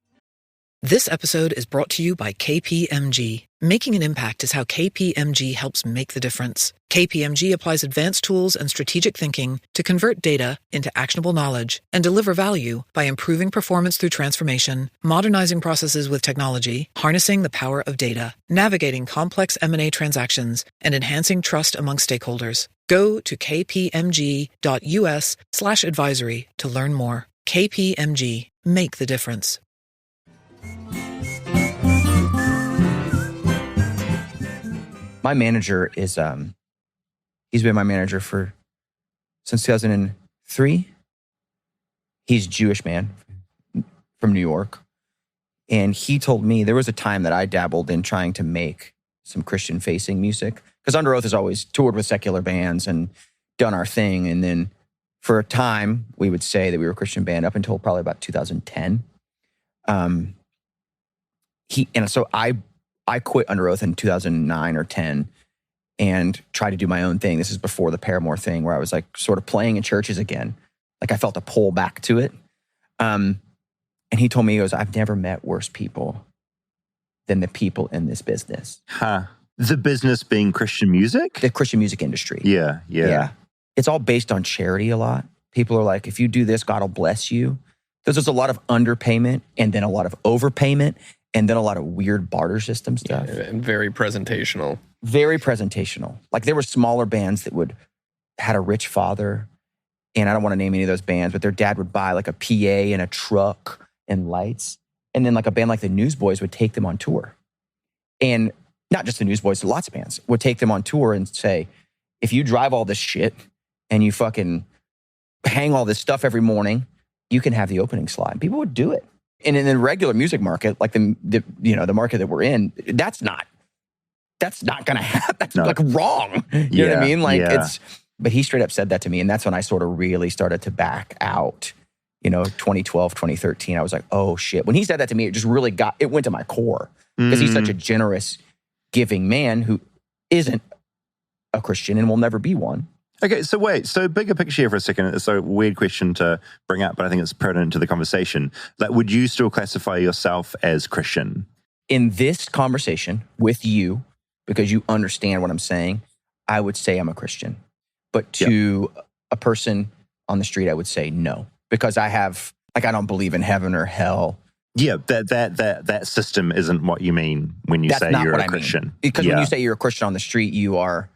This episode is brought to you by KPMG. Making an impact is how KPMG helps make the difference. KPMG applies advanced tools and strategic thinking to convert data into actionable knowledge and deliver value by improving performance through transformation, modernizing processes with technology, harnessing the power of data, navigating complex M&A transactions, and enhancing trust among stakeholders. Go to kpmg.us/advisory to learn more. KPMG. Make the difference. My manager is, he's been my manager since 2003. He's a Jewish man from New York. And he told me there was a time that I dabbled in trying to make some Christian-facing music. Because Underoath has always toured with secular bands and done our thing. And then for a time, we would say that we were a Christian band up until probably about 2010. So I quit Underoath in 2009 or 10 and tried to do my own thing. This is before the Paramore thing where I was like sort of playing in churches again. Like I felt a pull back to it. And he told me, he goes, I've never met worse people than the people in this business. Huh. The business being Christian music? The Christian music industry. Yeah. It's all based on charity a lot. People are like, if you do this, God will bless you. There's a lot of underpayment and then a lot of overpayment. And then a lot of weird barter system stuff. Yeah, and very presentational. Very presentational. Like there were smaller bands that had a rich father. And I don't want to name any of those bands, but their dad would buy like a PA and a truck and lights. And then like a band like the Newsboys would take them on tour. And not just the Newsboys, lots of bands would take them on tour and say, if you drive all this shit and you fucking hang all this stuff every morning, you can have the opening slot. People would do it. And in the regular music market, like the market that we're in, that's not going to happen. That's like wrong. You know what I mean? Like but he straight up said that to me. And that's when I sort of really started to back out. 2012, 2013, I was like, oh shit. When he said that to me, it just really went to my core because he's such a generous, giving man who isn't a Christian and will never be one. Okay, so bigger picture here for a second. It's a weird question to bring up, but I think it's pertinent to the conversation. Like, would you still classify yourself as Christian? In this conversation with you, because you understand what I'm saying, I would say I'm a Christian. But to a person on the street, I would say no. Because I don't believe in heaven or hell. Yeah, that system isn't what you mean when you say you're a Christian. Mean. Because when you say you're a Christian on the street, you're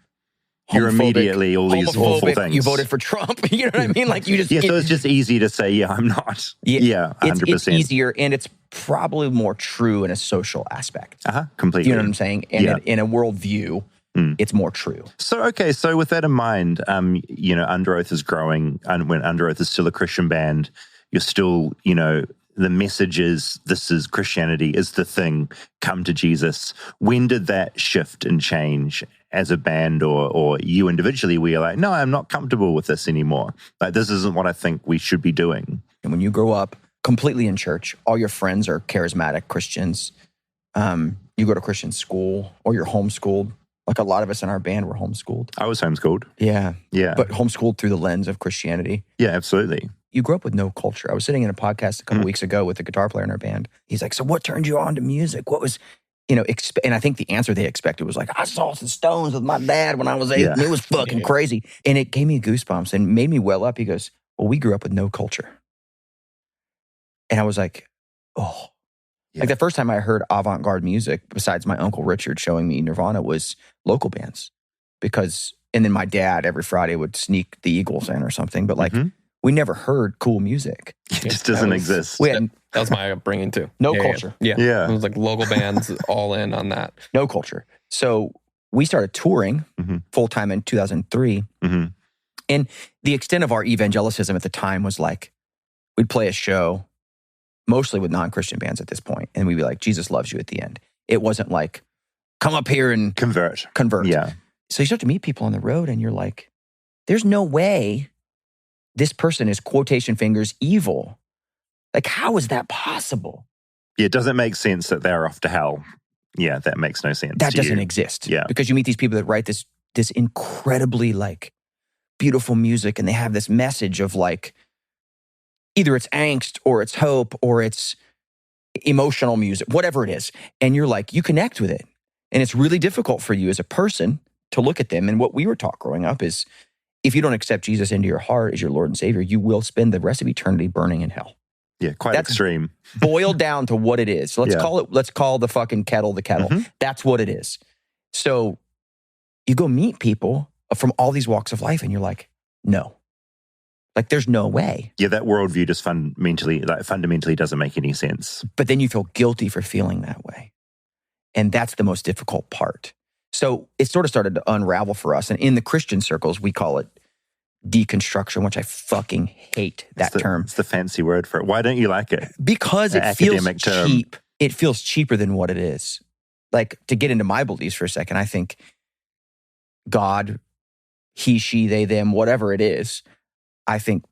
immediately all these awful things. You voted for Trump. You know what I mean? Like you just so it's just easy to say, I'm not. Yeah, 100%. It's easier, and it's probably more true in a social aspect. Completely. You know what I'm saying? And in a worldview, it's more true. So with that in mind, Underoath is growing, and when Underoath is still a Christian band, you're still, the message is, this is Christianity is the thing, come to Jesus. When did that shift and change as a band or you individually, where you're like, no, I'm not comfortable with this anymore. Like, this isn't what I think we should be doing. And when you grow up completely in church, all your friends are charismatic Christians, you go to Christian school or you're homeschooled. Like a lot of us in our band were homeschooled. I was homeschooled. Yeah. Yeah. But homeschooled through the lens of Christianity. Yeah, absolutely. You grew up with no culture. I was sitting in a podcast a couple weeks ago with a guitar player in our band. He's like, so what turned you on to music? What was, and I think the answer they expected was like, I saw some Stones with my dad when I was 8 and it was fucking crazy. And it gave me goosebumps and made me well up. He goes, well, we grew up with no culture. And I was like, oh. Yeah. Like the first time I heard avant-garde music, besides my Uncle Richard showing me Nirvana, was local bands. And then my dad every Friday would sneak the Eagles in or something. But we never heard cool music. It just doesn't exist. That was my upbringing too. No culture. Yeah. It was like local bands all in on that. No culture. So we started touring full-time in 2003. And the extent of our evangelicism at the time was like, we'd play a show, mostly with non-Christian bands at this point, and we'd be like, Jesus loves you at the end. It wasn't like, come up here and convert. Yeah. So you start to meet people on the road and you're like, there's no way this person is, quotation fingers, evil. Like, how is that possible? Yeah, it doesn't make sense that they're off to hell. Yeah, that makes no sense. That doesn't exist. Yeah. Because you meet these people that write this incredibly like beautiful music, and they have this message of like, either it's angst or it's hope or it's emotional music, whatever it is. And you're like, you connect with it. And it's really difficult for you as a person to look at them. And what we were taught growing up is, if you don't accept Jesus into your heart as your Lord and Savior, you will spend the rest of eternity burning in hell. Yeah, quite extreme. Boiled down to what it is. So let's call the fucking kettle the kettle. That's what it is. So you go meet people from all these walks of life and you're like, no. Like, there's no way. Yeah, that worldview just fundamentally doesn't make any sense. But then you feel guilty for feeling that way. And that's the most difficult part. So it sort of started to unravel for us. And in the Christian circles, we call it deconstruction, which I fucking hate that term. It's the fancy word for it. Why don't you like it? Because it feels cheap. It feels cheaper than what it is. Like, to get into my beliefs for a second, I think God, he, she, they, them, whatever it is, I think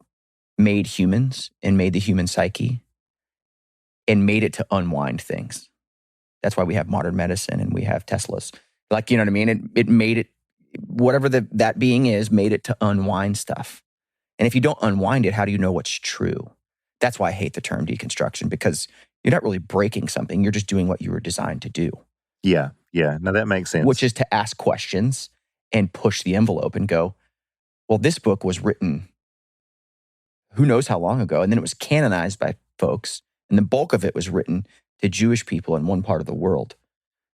made humans and made the human psyche and made it to unwind things. That's why we have modern medicine and we have Teslas. Like, you know what I mean? It made it, whatever that being is, made it to unwind stuff. And if you don't unwind it, how do you know what's true? That's why I hate the term deconstruction, because you're not really breaking something. You're just doing what you were designed to do. Yeah. No, that makes sense. Which is to ask questions and push the envelope and go, well, this book was written who knows how long ago, and then it was canonized by folks, and the bulk of it was written to Jewish people in one part of the world.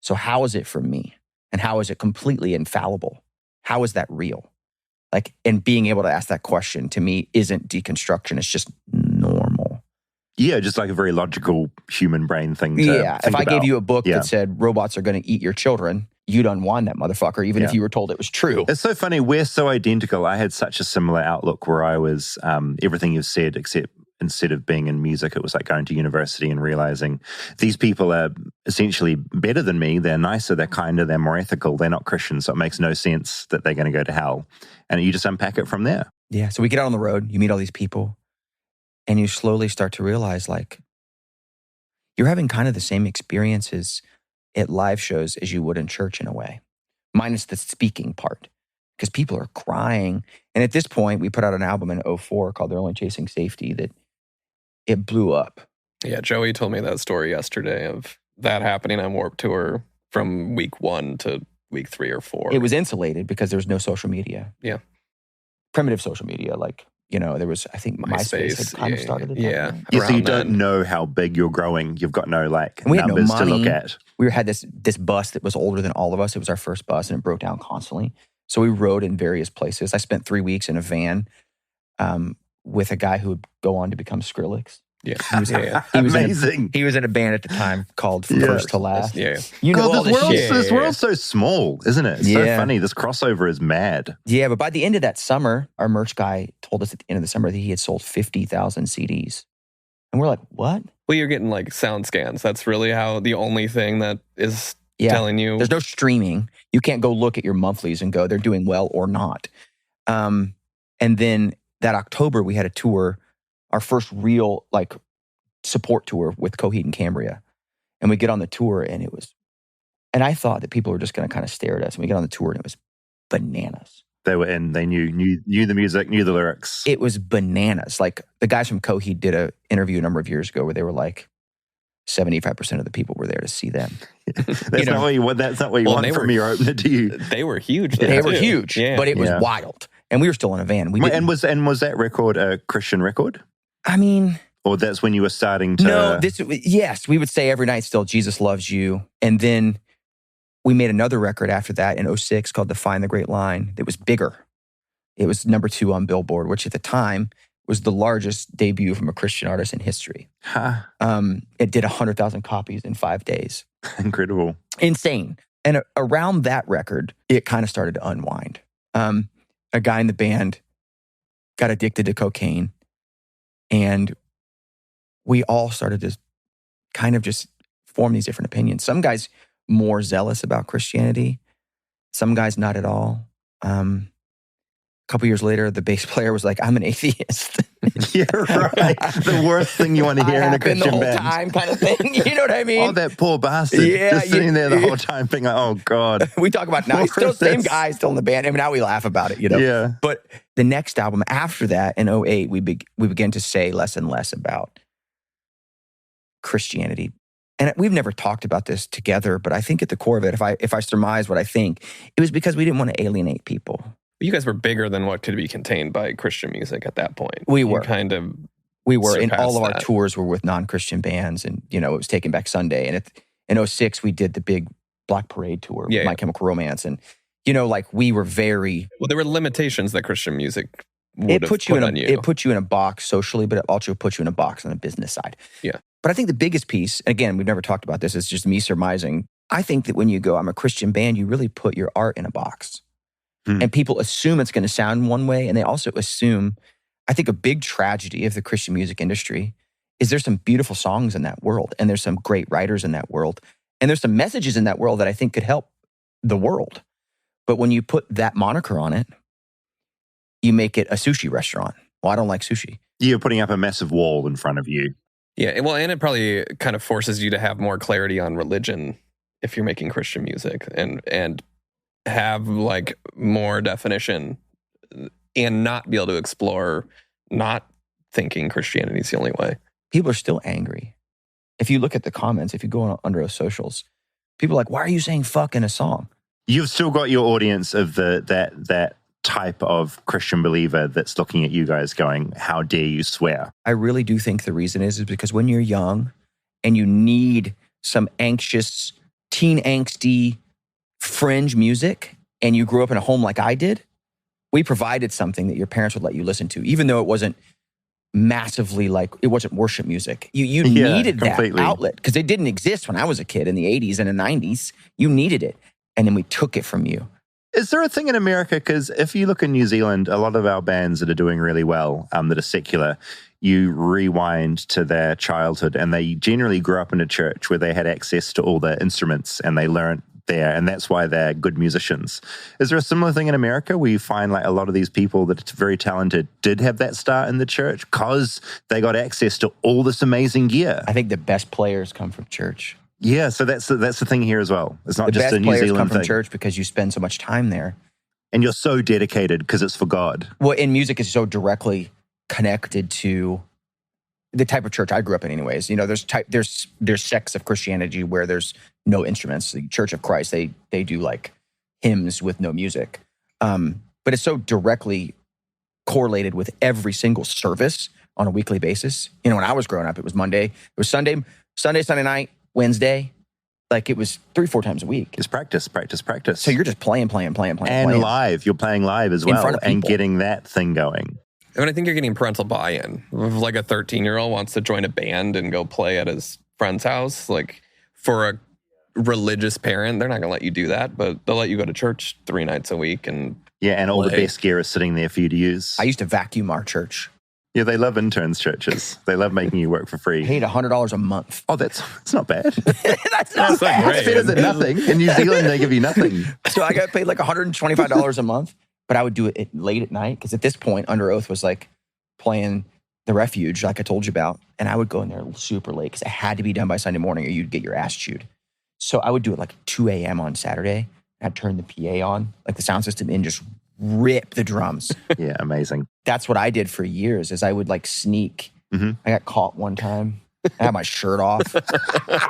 So how is it for me? And how is it completely infallible? How is that real? Like, and being able to ask that question to me isn't deconstruction. It's just normal. Yeah, just like a very logical human brain thing to if I think gave about. you a book that said robots are going to eat your children, you'd unwind that motherfucker, even if you were told it was true. It's so funny. We're so identical. I had such a similar outlook where I was everything you've said, except instead of being in music, it was like going to university and realizing these people are essentially better than me. They're nicer, they're kinder, they're more ethical. They're not Christians, so it makes no sense that they're going to go to hell. And you just unpack it from there. Yeah. So we get out on the road, you meet all these people, and you slowly start to realize like you're having kind of the same experiences at live shows as you would in church in a way, minus the speaking part, because people are crying. And at this point, we put out an album in 2004 called They're Only Chasing Safety that it blew up. Yeah, Joey told me that story yesterday of that happening on Warped Tour from week 1 to week 3 or 4. It was insulated because there was no social media. Yeah. Primitive social media, like, there was, I think MySpace had kind of started at that point. Yeah, so you don't know how big you're growing. You've got no numbers to look at. We had this bus that was older than all of us. It was our first bus and it broke down constantly. So we rode in various places. I spent 3 weeks in a van with a guy who would go on to become Skrillex. Yeah. He was Amazing. He was in a band at the time called From First to Last. Yeah. All this shit. This world's so small, isn't it? It's so funny. This crossover is mad. Yeah, but by the end of that summer, our merch guy told us at the end of the summer that he had sold 50,000 CDs. And we're like, what? Well, you're getting like sound scans. That's really how the only thing that is telling you. There's no streaming. You can't go look at your monthlies and go, they're doing well or not. And then that October, we had a tour, our first real like support tour with Coheed and Cambria. And we get on the tour and and I thought that people were just going to kind of stare at us. And we get on the tour and it was bananas. They were in, they knew the music, knew the lyrics. It was bananas. Like the guys from Coheed did an interview a number of years ago where they were like, 75% of the people were there to see them. That's not what you want from your opener, do you? They were huge. They were huge, but it was wild. And we were still in a van. And was that record a Christian record? I mean... Or that's when you were starting to... No, yes, we would say every night still, Jesus Loves You. And then we made another record after that in 2006 called Define the Great Line that was bigger. It was number 2 on Billboard, which at the time was the largest debut from a Christian artist in history. Huh. It did 100,000 copies in 5 days. Incredible. Insane. And around that record, it kind of started to unwind. A guy in the band got addicted to cocaine, and we all started to kind of just form these different opinions. Some guys more zealous about Christianity, some guys not at all. A couple years later, the bass player was like, I'm an atheist. Yeah, right. The worst thing you want to hear in a Christian the whole band. time kind of thing. You know what I mean? Oh, that poor bastard. Just sitting there the whole time being like, oh, God. We talk about now. He's still the same guy, still in the band. I mean, now we laugh about it, Yeah. But the next album after that, in 2008, we began to say less and less about Christianity. And we've never talked about this together, but I think at the core of it, if I surmise what I think, it was because we didn't want to alienate people. You guys were bigger than what could be contained by Christian music at that point. We were. We were. And all of our tours were with non-Christian bands. And, it was Taking Back Sunday. And in 2006, we did the big Black Parade tour with My Chemical Romance. And, we were very... Well, there were limitations that Christian music would have put on you. It put you in a box socially, but it also puts you in a box on the business side. Yeah. But I think the biggest piece, and again, we've never talked about this, it's just me surmising. I think that when you go, I'm a Christian band, you really put your art in a box. And people assume it's going to sound one way. And they also assume, I think a big tragedy of the Christian music industry is there's some beautiful songs in that world. And there's some great writers in that world. And there's some messages in that world that I think could help the world. But when you put that moniker on it, you make it a sushi restaurant. Well, I don't like sushi. You're putting up a massive wall in front of you. Yeah, well, and it probably kind of forces you to have more clarity on religion if you're making Christian music and have like more definition and not be able to explore not thinking Christianity is the only way. People are still angry. If you look at the comments, if you go on Underoath socials, people are like, why are you saying fuck in a song? You've still got your audience of that type of Christian believer that's looking at you guys going, how dare you swear? I really do think the reason is because when you're young and you need some anxious, teen angsty fringe music, and you grew up in a home like I did, we provided something that your parents would let you listen to, even though it wasn't massively it wasn't worship music. You needed completely. That outlet because it didn't exist when I was a kid in the 80s and the 90s. You needed it. and then we took it from you. Is there a thing in America? Because if you look in New Zealand, a lot of our bands that are doing really well, that are secular, you rewind to their childhood and they generally grew up in a church where they had access to all the instruments and they learned there, and that's why they're good musicians. Is there a similar thing in America where you find like a lot of these people that are very talented did have that start in the church because they got access to all this amazing gear? I think the best players come from church. Yeah, so that's the thing here as well. It's not just a New Zealand thing. The best players come from church because you spend so much time there. And you're so dedicated because it's for God. Well, and music is so directly connected to the type of church I grew up in anyways. You know, there's sects of Christianity where there's no instruments. The Church of Christ, they do like hymns with no music. But it's so directly correlated with every single service on a weekly basis. You know, when I was growing up, it was Monday, it was Sunday night, Wednesday. Like it was 3-4 times a week. It's practice. So you're just playing. And live. You're playing live as well and getting that thing going. I mean, I think you're getting parental buy-in. If like a 13-year-old wants to join a band and go play at his friend's house, like for a religious parent, they're not going to let you do that, but they'll let you go to church 3 nights a week. And all the best gear is sitting there for you to use. I used to vacuum our church. Yeah, they love interns churches. They love making you work for free. Paid $100 a month. Oh, that's not bad. That's not bad. It's better than nothing. In New Zealand, they give you nothing. So I got paid like $125 a month, but I would do it late at night because at this point, Underoath was like playing The Refuge, like I told you about, and I would go in there super late because it had to be done by Sunday morning or you'd get your ass chewed. So I would do it like 2 a.m. on Saturday. I'd turn the PA on, like the sound system, and just rip the drums. Yeah, amazing. That's what I did for years is I would like sneak. Mm-hmm. I got caught one time. I had my shirt off.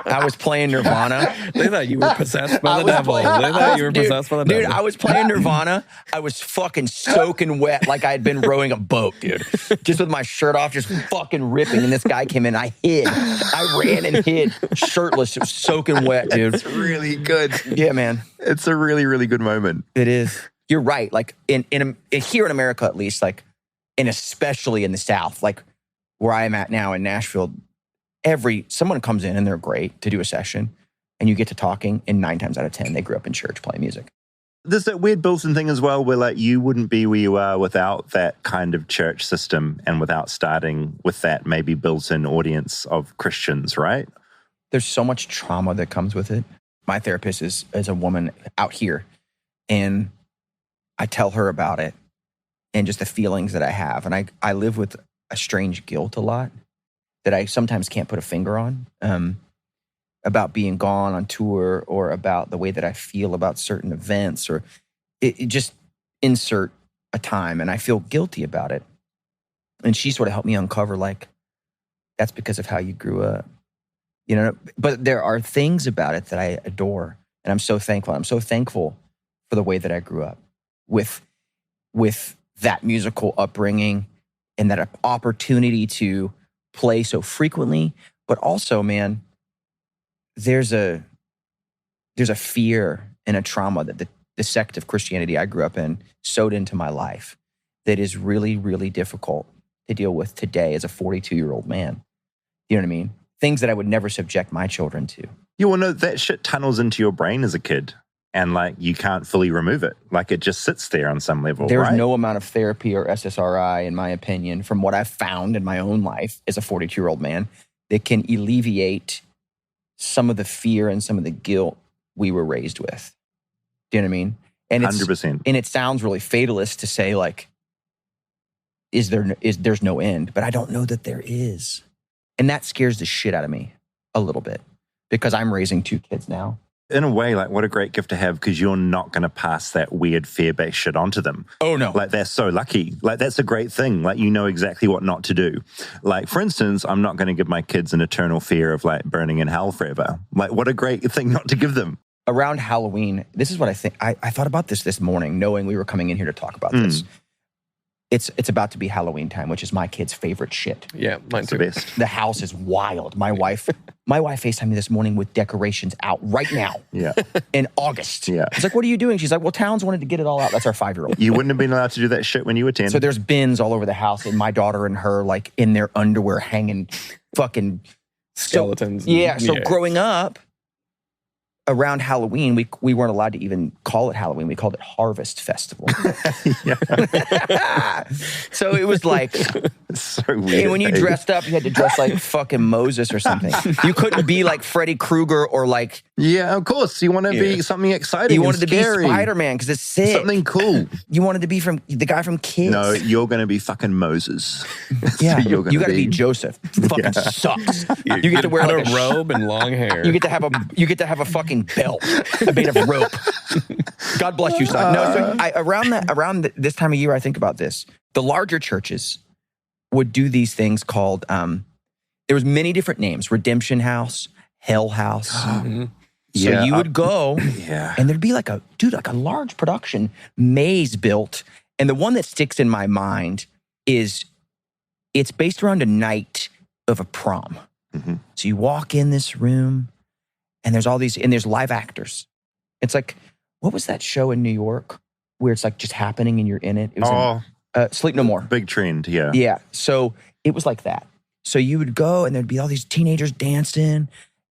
I was playing Nirvana. They thought you were possessed by the devil. They thought you were possessed by the devil. Dude, I was playing Nirvana. I was fucking soaking wet like I had been rowing a boat, dude. Just with my shirt off, just fucking ripping. And this guy came in. I hid. I ran and hid shirtless. It was soaking wet, dude. It's really good. Yeah, man. It's a really, really good moment. It is. You're right. Like in here in America, at least, like, and especially in the South, like where I am at now in Nashville, someone comes in and they're great to do a session and you get to talking and 9 times out of 10, they grew up in church playing music. There's that weird built-in thing as well where like you wouldn't be where you are without that kind of church system and without starting with that maybe built-in audience of Christians, right? There's so much trauma that comes with it. My therapist is a woman out here and I tell her about it and just the feelings that I have. And I live with a strange guilt a lot that I sometimes can't put a finger on, about being gone on tour or about the way that I feel about certain events or it just insert a time and I feel guilty about it. And she sort of helped me uncover like, that's because of how you grew up, you know, but there are things about it that I adore and I'm so thankful. I'm so thankful for the way that I grew up with that musical upbringing and that opportunity to play so frequently, but also, man, there's a fear and a trauma that the sect of Christianity I grew up in sewed into my life that is really, really difficult to deal with today as a 42-year-old man. You know what I mean? Things that I would never subject my children to. You will know that shit tunnels into your brain as a kid and like you can't fully remove it. Like it just sits there on some level, There's right? no amount of therapy or SSRI, in my opinion, from what I've found in my own life as a 42-year-old man, that can alleviate some of the fear and some of the guilt we were raised with. Do you know what I mean? And 100%. And it sounds really fatalist to say like, there's no end, but I don't know that there is. And that scares the shit out of me a little bit because I'm raising 2 kids now. In a way, like what a great gift to have because you're not going to pass that weird fear-based shit onto them. Oh, no. Like they're so lucky. Like that's a great thing. Like you know exactly what not to do. Like for instance, I'm not going to give my kids an eternal fear of like burning in hell forever. Like what a great thing not to give them. Around Halloween, this is what I think. I thought about this morning knowing we were coming in here to talk about this. It's about to be Halloween time, which is my kid's favorite shit. Yeah, mine too. The best. The house is wild. My wife FaceTimed me this morning with decorations out right now. Yeah. In August. Yeah. It's like, what are you doing? She's like, well, Towns wanted to get it all out. That's our 5-year-old. You wouldn't have been allowed to do that shit when you were 10. So there's bins all over the house and my daughter and her like in their underwear hanging fucking skeletons. So growing up, around Halloween, we weren't allowed to even call it Halloween. We called it Harvest Festival. So it was like, So weird. and when you dressed up, you had to dress like fucking Moses or something. You couldn't be like Freddy Krueger or like... Yeah, of course. You want to be something exciting. You wanted to be scary. Spider-Man because it's sick. Something cool. You wanted to be from the guy from Kids. No, you're going to be fucking Moses. Yeah, you're you got to be Joseph. Fucking sucks. You get to wear like a robe and long hair. You get to have a fucking belt made of rope. God bless you, son. No, so around this time of year, I think about this. The larger churches would do these things called. There was many different names: Redemption House, Hell House. So you would go, and there'd be like a large production maze built. And the one that sticks in my mind is it's based around a night of a prom. Mm-hmm. So you walk in this room, and there's all these, and there's live actors. It's like, what was that show in New York where it's like just happening and you're in it? It was Sleep No More. Big trend, yeah. Yeah. So it was like that. So you would go, and there'd be all these teenagers dancing,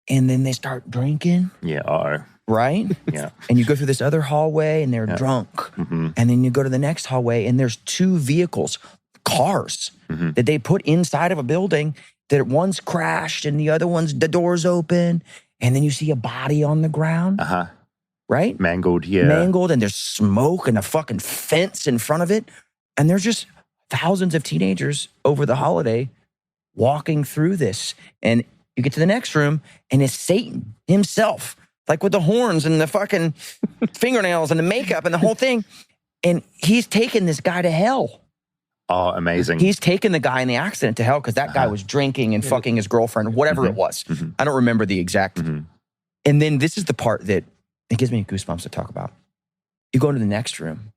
and then they start drinking. Yeah. Right? Yeah. And you go through this other hallway, and they're drunk. Mm-hmm. And then you go to the next hallway, and there's two vehicles, cars, that they put inside of a building that one's crashed and the other one's, the door's open. And then you see a body on the ground. Uh-huh. Right? Mangled, yeah. Mangled, and there's smoke and a fucking fence in front of it. And there's just thousands of teenagers over the holiday walking through this. And you get to the next room, and it's Satan himself, like with the horns and the fucking fingernails and the makeup and the whole thing. And he's taken this guy to hell. Oh, amazing. He's taken the guy in the accident to hell because that guy was drinking and fucking his girlfriend, whatever it was. I don't remember the exact. And then this is the part that it gives me goosebumps to talk about. You go into the next room,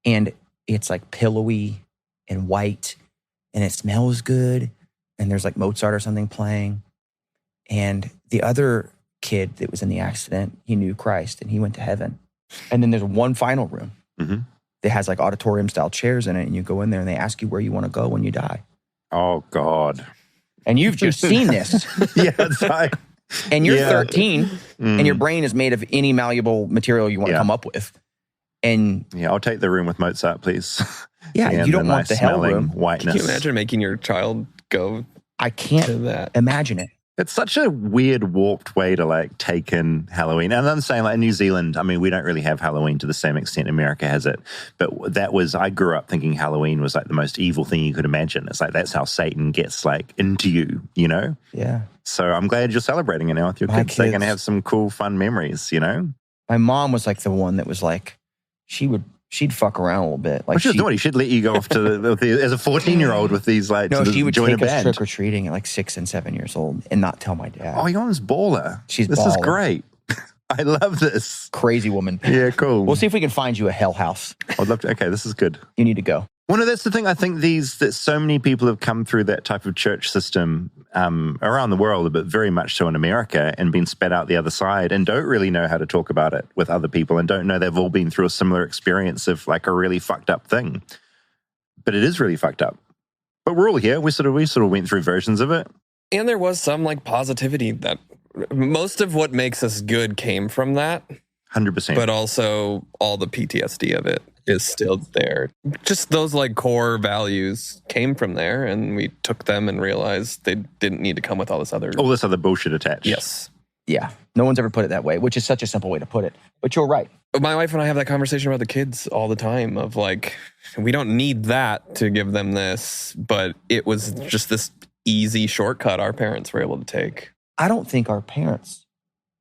and it's like pillowy and white, and it smells good, and there's like Mozart or something playing. And the other kid that was in the accident, he knew Christ, and he went to heaven. And then there's one final room that has like auditorium-style chairs in it, and you go in there, and they ask you where you want to go when you die. Oh, God. And you've just seen this. Yeah, that's right. And you're 13, and your brain is made of any malleable material you want to come up with. And yeah, I'll take the room with Mozart, please. Yeah, you don't want the hell room. Whiteness. Can you imagine making your child go? I can't imagine it. It's such a weird, warped way to like take in Halloween. And I'm saying like in New Zealand, I mean, we don't really have Halloween to the same extent America has it. But I grew up thinking Halloween was like the most evil thing you could imagine. It's like, that's how Satan gets like into you, you know? Yeah. So I'm glad you're celebrating it now with your kids. They're going to have some cool, fun memories, you know? My mom was like the one that was like, she'd fuck around a little bit. Like what she was doing, she should let you go off to as a 14-year-old with these like. No, she would take us band. trick or treating at like 6 and 7 years old and not tell my dad. Oh, your mom's baller. She's this baller. is great. I love this. Crazy woman. Yeah, cool. We'll see if we can find you a hell house. I'd love to. Okay, this is good. You need to go. Well, no, that's the thing. I think that so many people have come through that type of church system around the world, but very much so in America, and been spat out the other side and don't really know how to talk about it with other people and don't know they've all been through a similar experience of like a really fucked up thing. But it is really fucked up. But we're all here. We sort of went through versions of it. And there was some like positivity that most of what makes us good came from that. 100%. But also all the PTSD of it is still there. Just those like core values came from there, and we took them and realized they didn't need to come with all this other bullshit attached. Yes. Yeah. No one's ever put it that way, which is such a simple way to put it. But you're right. My wife and I have that conversation about the kids all the time of like, we don't need that to give them this, but it was just this easy shortcut our parents were able to take. I don't think our parents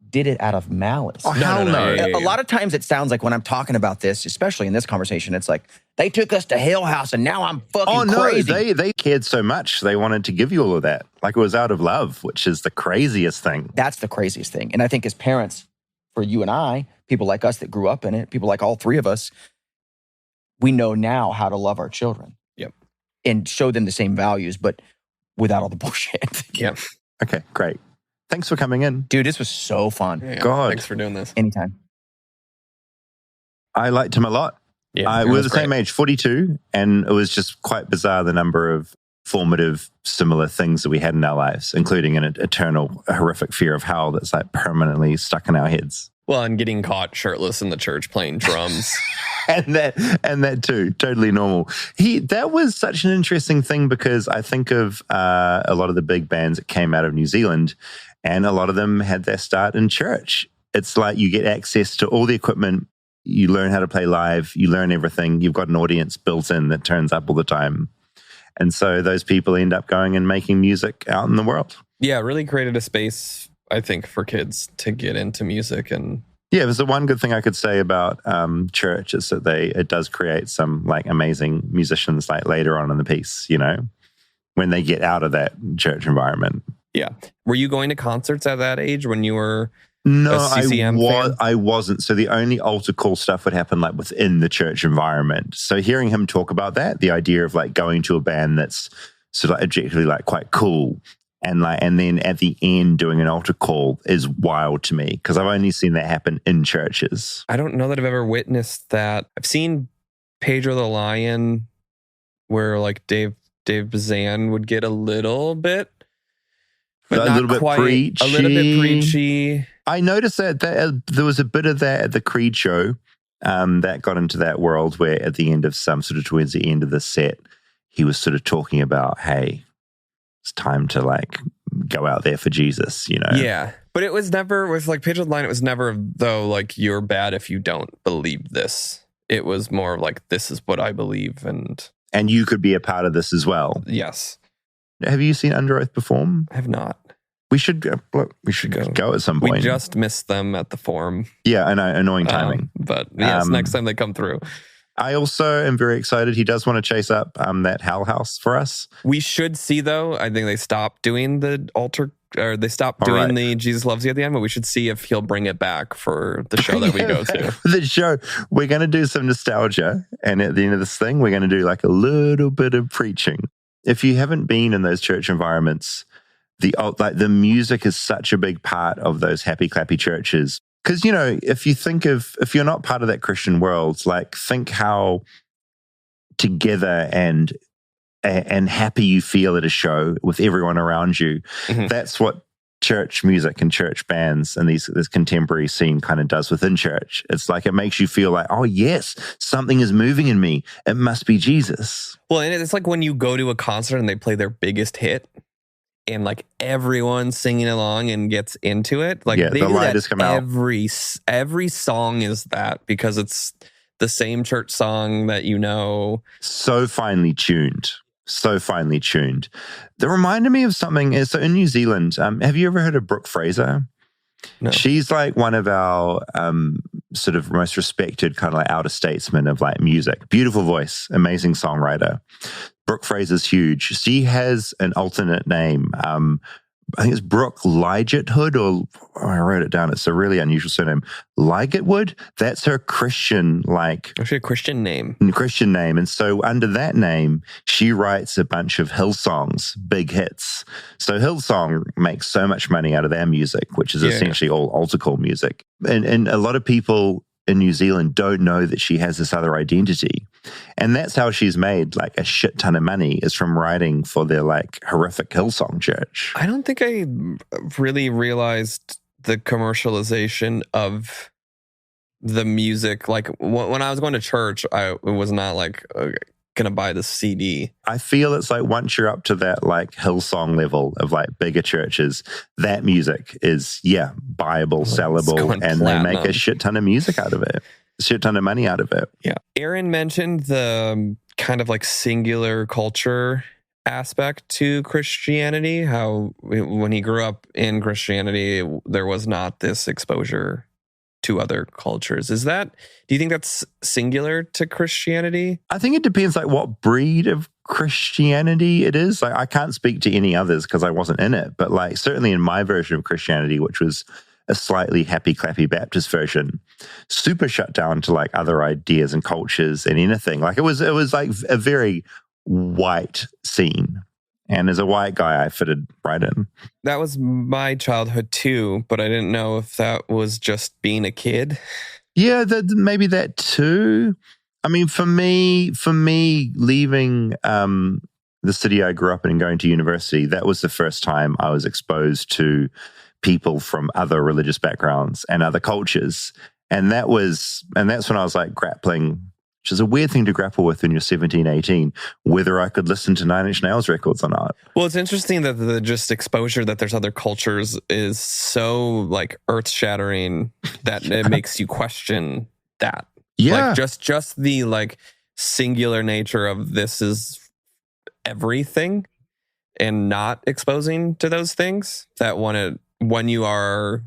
did it out of malice. Oh, hell no. A lot of times it sounds like when I'm talking about this, especially in this conversation, it's like, they took us to Hell House and now I'm fucking crazy. They cared so much. They wanted to give you all of that. Like it was out of love, which is the craziest thing. That's the craziest thing. And I think as parents, for you and I, people like us that grew up in it, people like all three of us, we know now how to love our children. Yep. And show them the same values, but without all the bullshit. Yep. Okay, great. Thanks for coming in. Dude, this was so fun. Yeah, God. Thanks for doing this. Anytime. I liked him a lot. Yeah, we were the same age, 42, and it was just quite bizarre the number of formative, similar things that we had in our lives, including an eternal, horrific fear of hell that's like permanently stuck in our heads. Well, and getting caught shirtless in the church playing drums. and that too, totally normal. That was such an interesting thing because I think of a lot of the big bands that came out of New Zealand, and a lot of them had their start in church. It's like you get access to all the equipment, you learn how to play live, you learn everything, you've got an audience built in that turns up all the time. And so those people end up going and making music out in the world. Yeah, really created a space, I think, for kids to get into music. And yeah, there's the one good thing I could say about church is that it does create some like amazing musicians like later on in the piece, you know, when they get out of that church environment. Yeah. Were you going to concerts at that age when you were No, a CCM fan? I wasn't. So the only altar call stuff would happen like within the church environment. So hearing him talk about that, the idea of like going to a band that's sort of objectively like quite cool and then at the end doing an altar call is wild to me because I've only seen that happen in churches. I don't know that I've ever witnessed that. I've seen Pedro the Lion where like Dave Bazan would get a little bit, but not little bit quite, preachy. a little bit preachy. I noticed that there was a bit of that at the Creed show that got into that world where at the end of towards the end of the set, he was sort of talking about, hey, it's time to like go out there for Jesus, you know? Yeah. But it was never, with like Pedro the Lion, it was never though like you're bad if you don't believe this. It was more like this is what I believe and you could be a part of this as well. Yes. Have you seen Underoath perform? I have not. We should go at some point. We just missed them at the Forum. Yeah, I know, annoying timing. But yes, next time they come through. I also am very excited. He does want to chase up that Hell House for us. We should see, though, I think they stopped doing the altar, or they stopped doing the Jesus Loves You at the end, but we should see if he'll bring it back for the show that we go to. The show, we're going to do some nostalgia, and at the end of this thing, we're going to do like a little bit of preaching. If you haven't been in those church environments, the music is such a big part of those happy clappy churches. Because, you know, if you're not part of that Christian world, like think how together and happy you feel at a show with everyone around you. Mm-hmm. That's what church music and church bands and this contemporary scene kind of does within church. It's like it makes you feel like, oh yes, something is moving in me. It must be Jesus. Well, and it's like when you go to a concert and they play their biggest hit. And like everyone's singing along and gets into it. Like they the do light that has come out. Every song is that because it's the same church song that you know. So finely tuned. That reminded me of something. So in New Zealand, have you ever heard of Brooke Fraser? No. She's like one of our sort of most respected kind of like outer statesmen of like music. Beautiful voice, amazing songwriter. Brooke Fraser's huge. She has an alternate name. I think it's Brooke Ligetwood, or I wrote it down. It's a really unusual surname. Ligetwood. That's her Christian, actually a Christian name. And so under that name, she writes a bunch of Hillsongs, big hits. So Hillsong makes so much money out of their music, which is essentially all altar call music. And a lot of people in New Zealand don't know that she has this other identity. And that's how she's made like a shit ton of money, is from writing for their like horrific Hillsong church. I don't think I really realized the commercialization of the music. Like when I was going to church, I was not like gonna buy the CD. I feel it's like once you're up to that like Hillsong level of like bigger churches, that music is buyable, sellable, and they make a shit ton of music out of it, a shit ton of money out of it. Yeah. Aaron mentioned the kind of like singular culture aspect to Christianity, how when he grew up in Christianity, there was not this exposure to other cultures. Do you think that's singular to Christianity? I think it depends like what breed of Christianity it is. Like I can't speak to any others because I wasn't in it, but like certainly in my version of Christianity, which was a slightly happy clappy Baptist version, super shut down to like other ideas and cultures and anything. Like it was like a very white scene. And as a white guy, I fitted right in. That was my childhood too, but I didn't know if that was just being a kid. Yeah, maybe that too. I mean, for me, leaving the city I grew up in and going to university, that was the first time I was exposed to people from other religious backgrounds and other cultures. And that's when I was like grappling, which is a weird thing to grapple with when you're 17, 18, whether I could listen to Nine Inch Nails records or not. Well, it's interesting that the just exposure that there's other cultures is so like earth shattering that it makes you question that. Yeah. Like just the like singular nature of this is everything and not exposing to those things, that when you are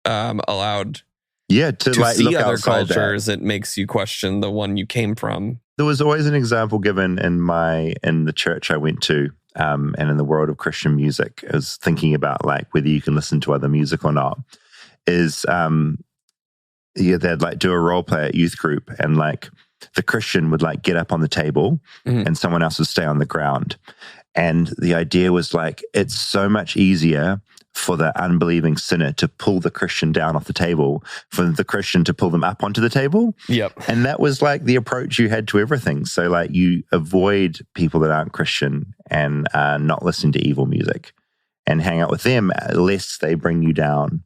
allowed to like see look other outside cultures, it makes you question the one you came from. There was always an example given in the church I went to, and in the world of Christian music, I was thinking about like whether you can listen to other music or not. Is they'd like do a role play at youth group, and like the Christian would like get up on the table, and someone else would stay on the ground. And the idea was like, it's so much easier for the unbelieving sinner to pull the Christian down off the table, for the Christian to pull them up onto the table. Yep. And that was like the approach you had to everything. So like you avoid people that aren't Christian and not listen to evil music and hang out with them lest they bring you down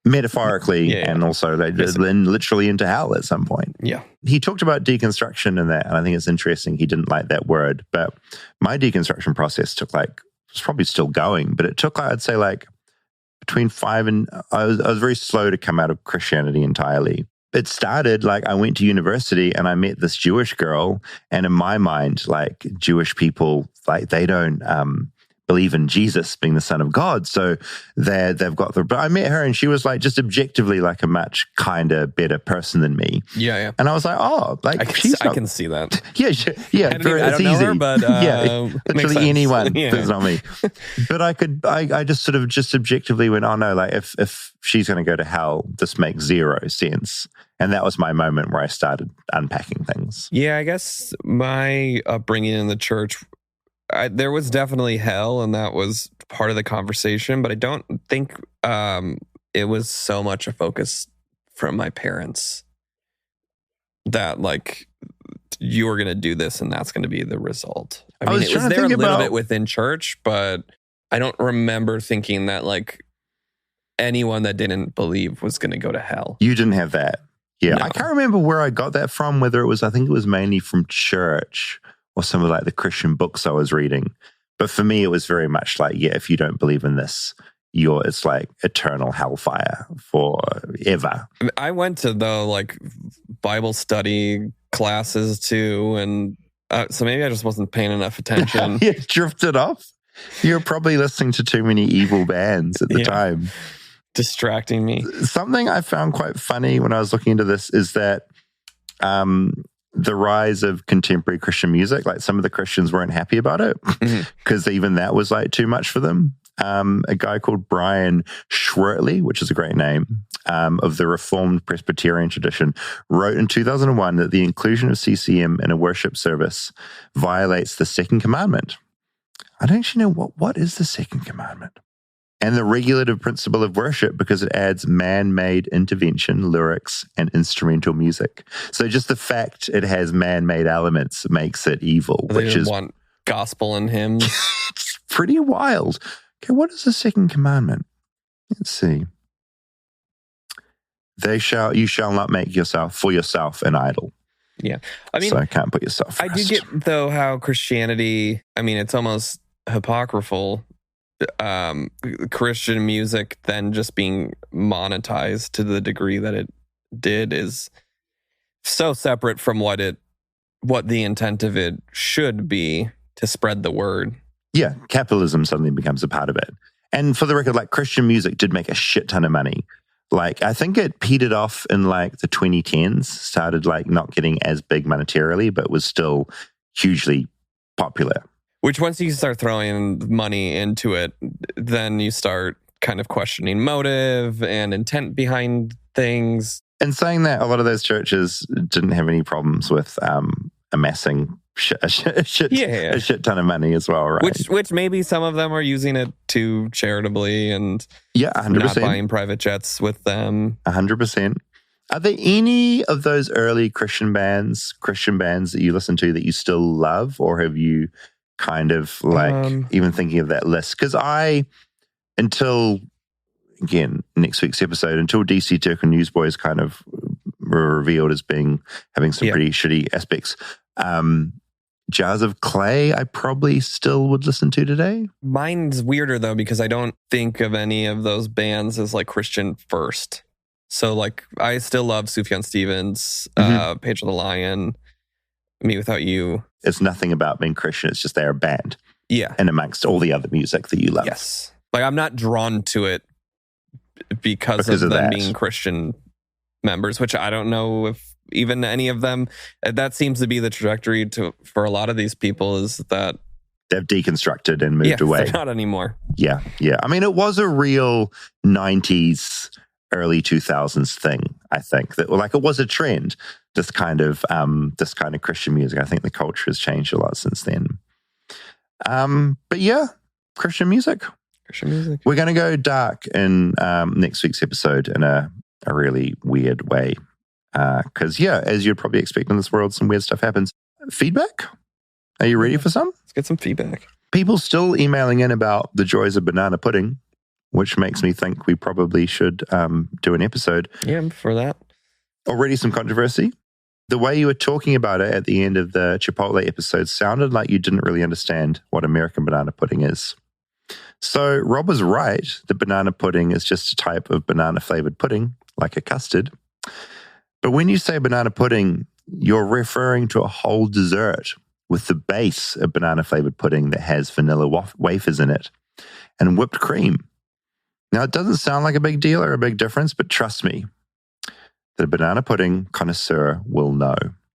metaphorically and also then literally into hell at some point. Yeah. He talked about deconstruction in that, and I think it's interesting. He didn't like that word, but my deconstruction process took it's probably still going, but it took, I'd say, like between 5 and I was very slow to come out of Christianity entirely. It started like I went to university and I met this Jewish girl, and in my mind, like Jewish people, like they don't believe in Jesus being the Son of God, so they've got the. But I met her and she was like just objectively like a much kinder, better person than me. Yeah. And I was like, oh, like I can see that. Yeah. I don't easy. know her, but literally anyone that's not me. But I just sort of just objectively went, oh no, like if she's going to go to hell, this makes zero sense. And that was my moment where I started unpacking things. Yeah, I guess my upbringing in the church, there was definitely hell, and that was part of the conversation, but I don't think it was so much a focus from my parents that like you were going to do this and that's going to be the result. I mean, it was there a little bit within church, but I don't remember thinking that like anyone that didn't believe was going to go to hell. You didn't have that. Yeah. No. I can't remember where I got that from, whether I think it was mainly from church or some of like the Christian books I was reading. But for me, it was very much like, yeah, if you don't believe in this, it's like eternal hellfire forever. I went to the like Bible study classes too, and so maybe I just wasn't paying enough attention. You drifted off. You're probably listening to too many evil bands at the time. Distracting me. Something I found quite funny when I was looking into this is that the rise of contemporary Christian music, like some of the Christians weren't happy about it because even that was like too much for them. A guy called Brian Schwertley, which is a great name, of the Reformed Presbyterian tradition, wrote in 2001 that the inclusion of CCM in a worship service violates the second commandment. I don't actually know what is the second commandment. And the regulative principle of worship, because it adds man-made intervention, lyrics, and instrumental music. So just the fact it has man-made elements makes it evil, which is want gospel and hymns. It's pretty wild. Okay, what is the second commandment? Let's see. You shall not make for yourself an idol. Yeah. I mean, so I can't put yourself first. I do get though how Christianity, I mean, it's almost apocryphal. Christian music then just being monetized to the degree that it did is so separate from what the intent of it should be, to spread the word. Yeah, capitalism suddenly becomes a part of it. And for the record, like Christian music did make a shit ton of money. Like I think it petered off in like the 2010s, started like not getting as big monetarily, but was still hugely popular. Which once you start throwing money into it, then you start kind of questioning motive and intent behind things. And saying that, a lot of those churches didn't have any problems with amassing a shit ton of money as well, right? Which maybe some of them are using it to charitably and 100%. Not buying private jets with them. 100%. Are there any of those early Christian bands that you listen to that you still love, or have you kind of like even thinking of that list. Because until, again, next week's episode, until DC Turkle Newsboys kind of were revealed as having some pretty shitty aspects, Jars of Clay, I probably still would listen to today. Mine's weirder though, because I don't think of any of those bands as like Christian first. So like, I still love Sufjan Stevens, Page of the Lion, Me Without You. It's nothing about being Christian. It's just they're a band. Yeah. And amongst all the other music that you love. Yes. Like, I'm not drawn to it because of them that. being Christian members, which I don't know if even any of them, that seems to be the trajectory for a lot of these people, is that they've deconstructed and moved away. They're not anymore. Yeah. I mean, it was a real 90s, early 2000s thing, I think. That like it was a trend, this kind of Christian music. I think the culture has changed a lot since then. But yeah, Christian music. We're going to go dark in next week's episode in a really weird way. Because, as you'd probably expect in this world, some weird stuff happens. Feedback? Are you ready for some? Let's get some feedback. People still emailing in about the joys of banana pudding, which makes me think we probably should do an episode. Yeah, for that. Already some controversy. The way you were talking about it at the end of the Chipotle episode sounded like you didn't really understand what American banana pudding is. So Rob was right that banana pudding is just a type of banana-flavored pudding, like a custard. But when you say banana pudding, you're referring to a whole dessert with the base of banana-flavored pudding that has vanilla wafers in it and whipped cream. Now, it doesn't sound like a big deal or a big difference, but trust me, the banana pudding connoisseur will know.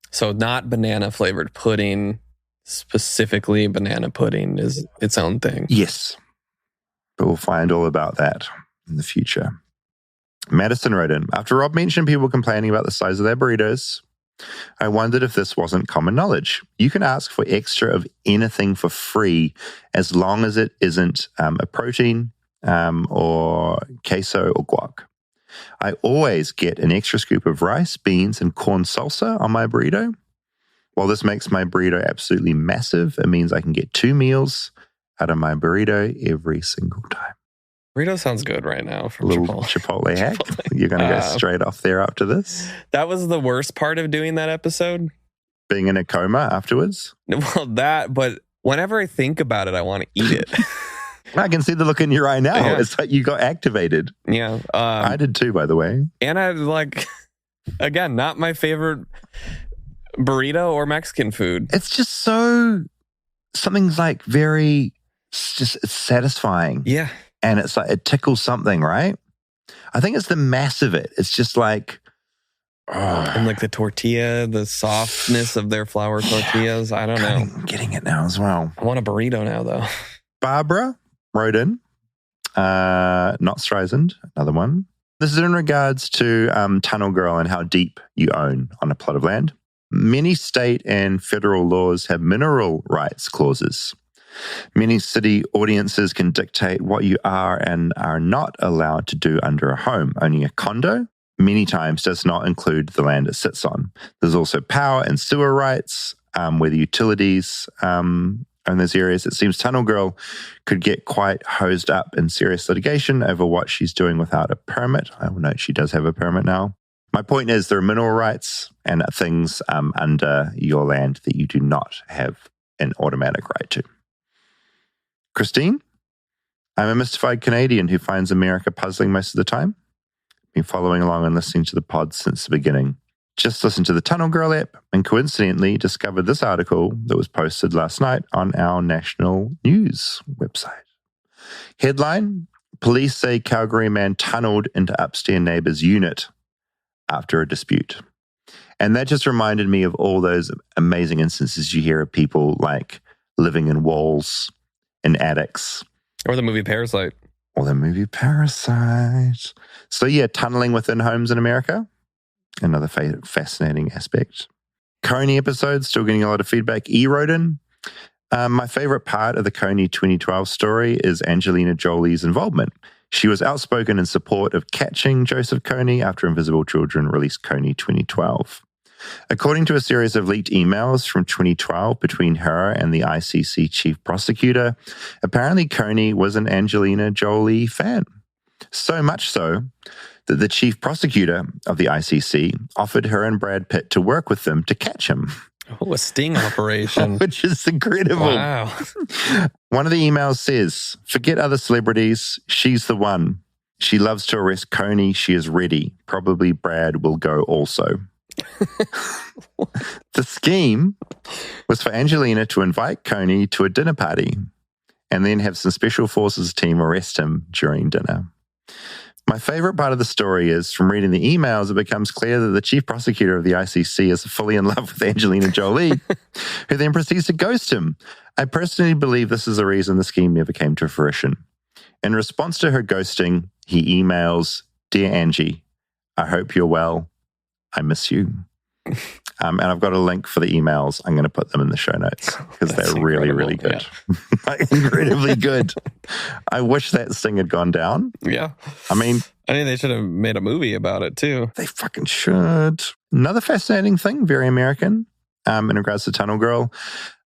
So not banana-flavored pudding, specifically banana pudding is its own thing. Yes, but we'll find all about that in the future. Madison wrote in, after Rob mentioned people complaining about the size of their burritos, I wondered if this wasn't common knowledge. You can ask for extra of anything for free as long as it isn't a protein or queso or guac. I always get an extra scoop of rice, beans, and corn salsa on my burrito. While this makes my burrito absolutely massive, it means I can get 2 meals out of my burrito every single time. Burrito sounds good right now from Little Chipotle. hack. You're going to go straight off there after this? That was the worst part of doing that episode. Being in a coma afterwards? Well, but whenever I think about it, I want to eat it. I can see the look in your eye now. Yeah. It's like you got activated. Yeah. I did too, by the way. And I again, not my favorite burrito or Mexican food. It's just something's like it's satisfying. Yeah. And it's like, it tickles something, right? I think it's the mass of it. It's just like, and like the tortilla, the softness of their flour tortillas. I don't know. I'm getting it now as well. I want a burrito now, though. Barbara wrote in, not Streisand, another one. This is in regards to Tunnel Girl and how deep you own on a plot of land. Many state and federal laws have mineral rights clauses. Many city ordinances can dictate what you are and are not allowed to do under a home. Owning a condo many times does not include the land it sits on. There's also power and sewer rights, where the utilities own those areas. It seems Tunnel Girl could get quite hosed up in serious litigation over what she's doing without a permit. I will note she does have a permit now. My point is there are mineral rights and things under your land that you do not have an automatic right to. Christine, I'm a mystified Canadian who finds America puzzling most of the time. Been following along and listening to the pod since the beginning. Just listened to the Tunnel Girl app and coincidentally discovered this article that was posted last night on our national news website. Headline, police say Calgary man tunneled into upstairs neighbor's unit after a dispute. And that just reminded me of all those amazing instances you hear of people like living in walls, in attics. Or the movie Parasite. So yeah, tunneling within homes in America. Another fascinating aspect. Coney episode, still getting a lot of feedback. E wrote in, my favorite part of the Coney 2012 story is Angelina Jolie's involvement. She was outspoken in support of catching Joseph Coney after Invisible Children released Coney 2012. According to a series of leaked emails from 2012 between her and the ICC chief prosecutor, apparently Coney was an Angelina Jolie fan. So much so that the chief prosecutor of the ICC offered her and Brad Pitt to work with them to catch him. Oh, a sting operation. Which is incredible. Wow. One of the emails says, "Forget other celebrities. She's the one. She loves to arrest Coney. She is ready. Probably Brad will go also." The scheme was for Angelina to invite Coney to a dinner party and then have some special forces team arrest him during dinner. My favorite part of the story is, from reading the emails, it becomes clear that the chief prosecutor of the ICC is fully in love with Angelina Jolie, who then proceeds to ghost him. I personally believe this is the reason the scheme never came to fruition. In response to her ghosting, he emails, "Dear Angie, I hope you're well. I miss you." And I've got a link for the emails. I'm going to put them in the show notes because they're really, really good. Yeah. Incredibly good. I wish that sting had gone down. Yeah. I mean, they should have made a movie about it too. They fucking should. Another fascinating thing, very American, in regards to Tunnel Girl.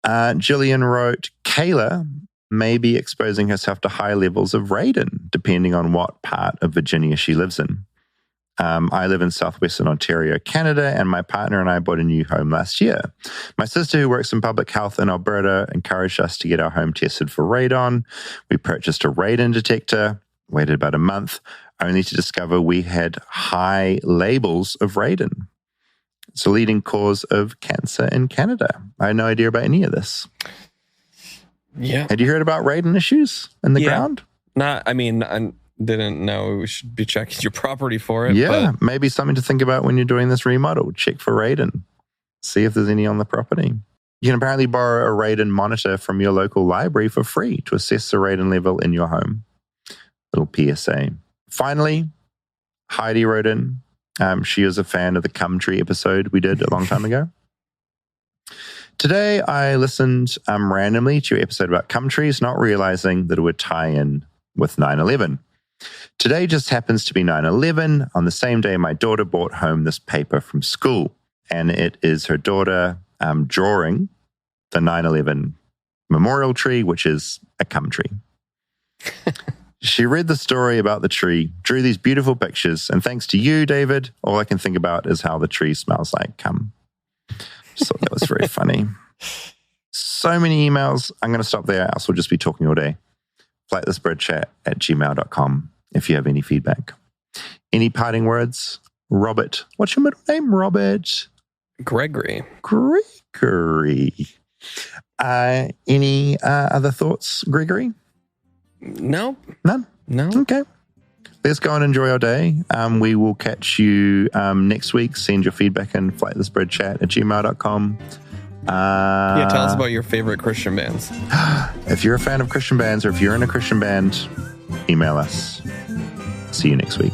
Jillian wrote, "Kayla may be exposing herself to high levels of radon, depending on what part of Virginia she lives in. I live in southwestern Ontario, Canada, and my partner and I bought a new home last year. My sister, who works in public health in Alberta, encouraged us to get our home tested for radon. We purchased a radon detector, waited about a month, only to discover we had high labels of radon. It's a leading cause of cancer in Canada. I had no idea about any of this." Yeah. Had you heard about radon issues in the ground? I didn't know we should be checking your property for it. Yeah, maybe something to think about when you're doing this remodel. Check for radon. See if there's any on the property. You can apparently borrow a radon monitor from your local library for free to assess the radon level in your home. Little PSA. Finally, Heidi wrote in. She is a fan of the Cumtree episode we did a long time ago. "Today, I listened randomly to your episode about Cumtrees, not realizing that it would tie in with 9/11. Today just happens to be 9/11. On the same day, my daughter brought home this paper from school, and it is her daughter drawing the 9/11 memorial tree, which is a cum tree. She read the story about the tree, drew these beautiful pictures, and thanks to you, David, all I can think about is how the tree smells like cum." Just thought that was very funny. So many emails. I'm going to stop there, else we'll just be talking all day. flightlessbirdchat@gmail.com if you have any feedback. Any parting words? Robert. What's your middle name? Robert? Gregory. Any other thoughts, Gregory? No. None? No. Okay. Let's go and enjoy our day. We will catch you next week. Send your feedback in flightlessbirdchat@gmail.com. Tell us about your favorite Christian bands. If you're a fan of Christian bands or if you're in a Christian band, email us. See you next week.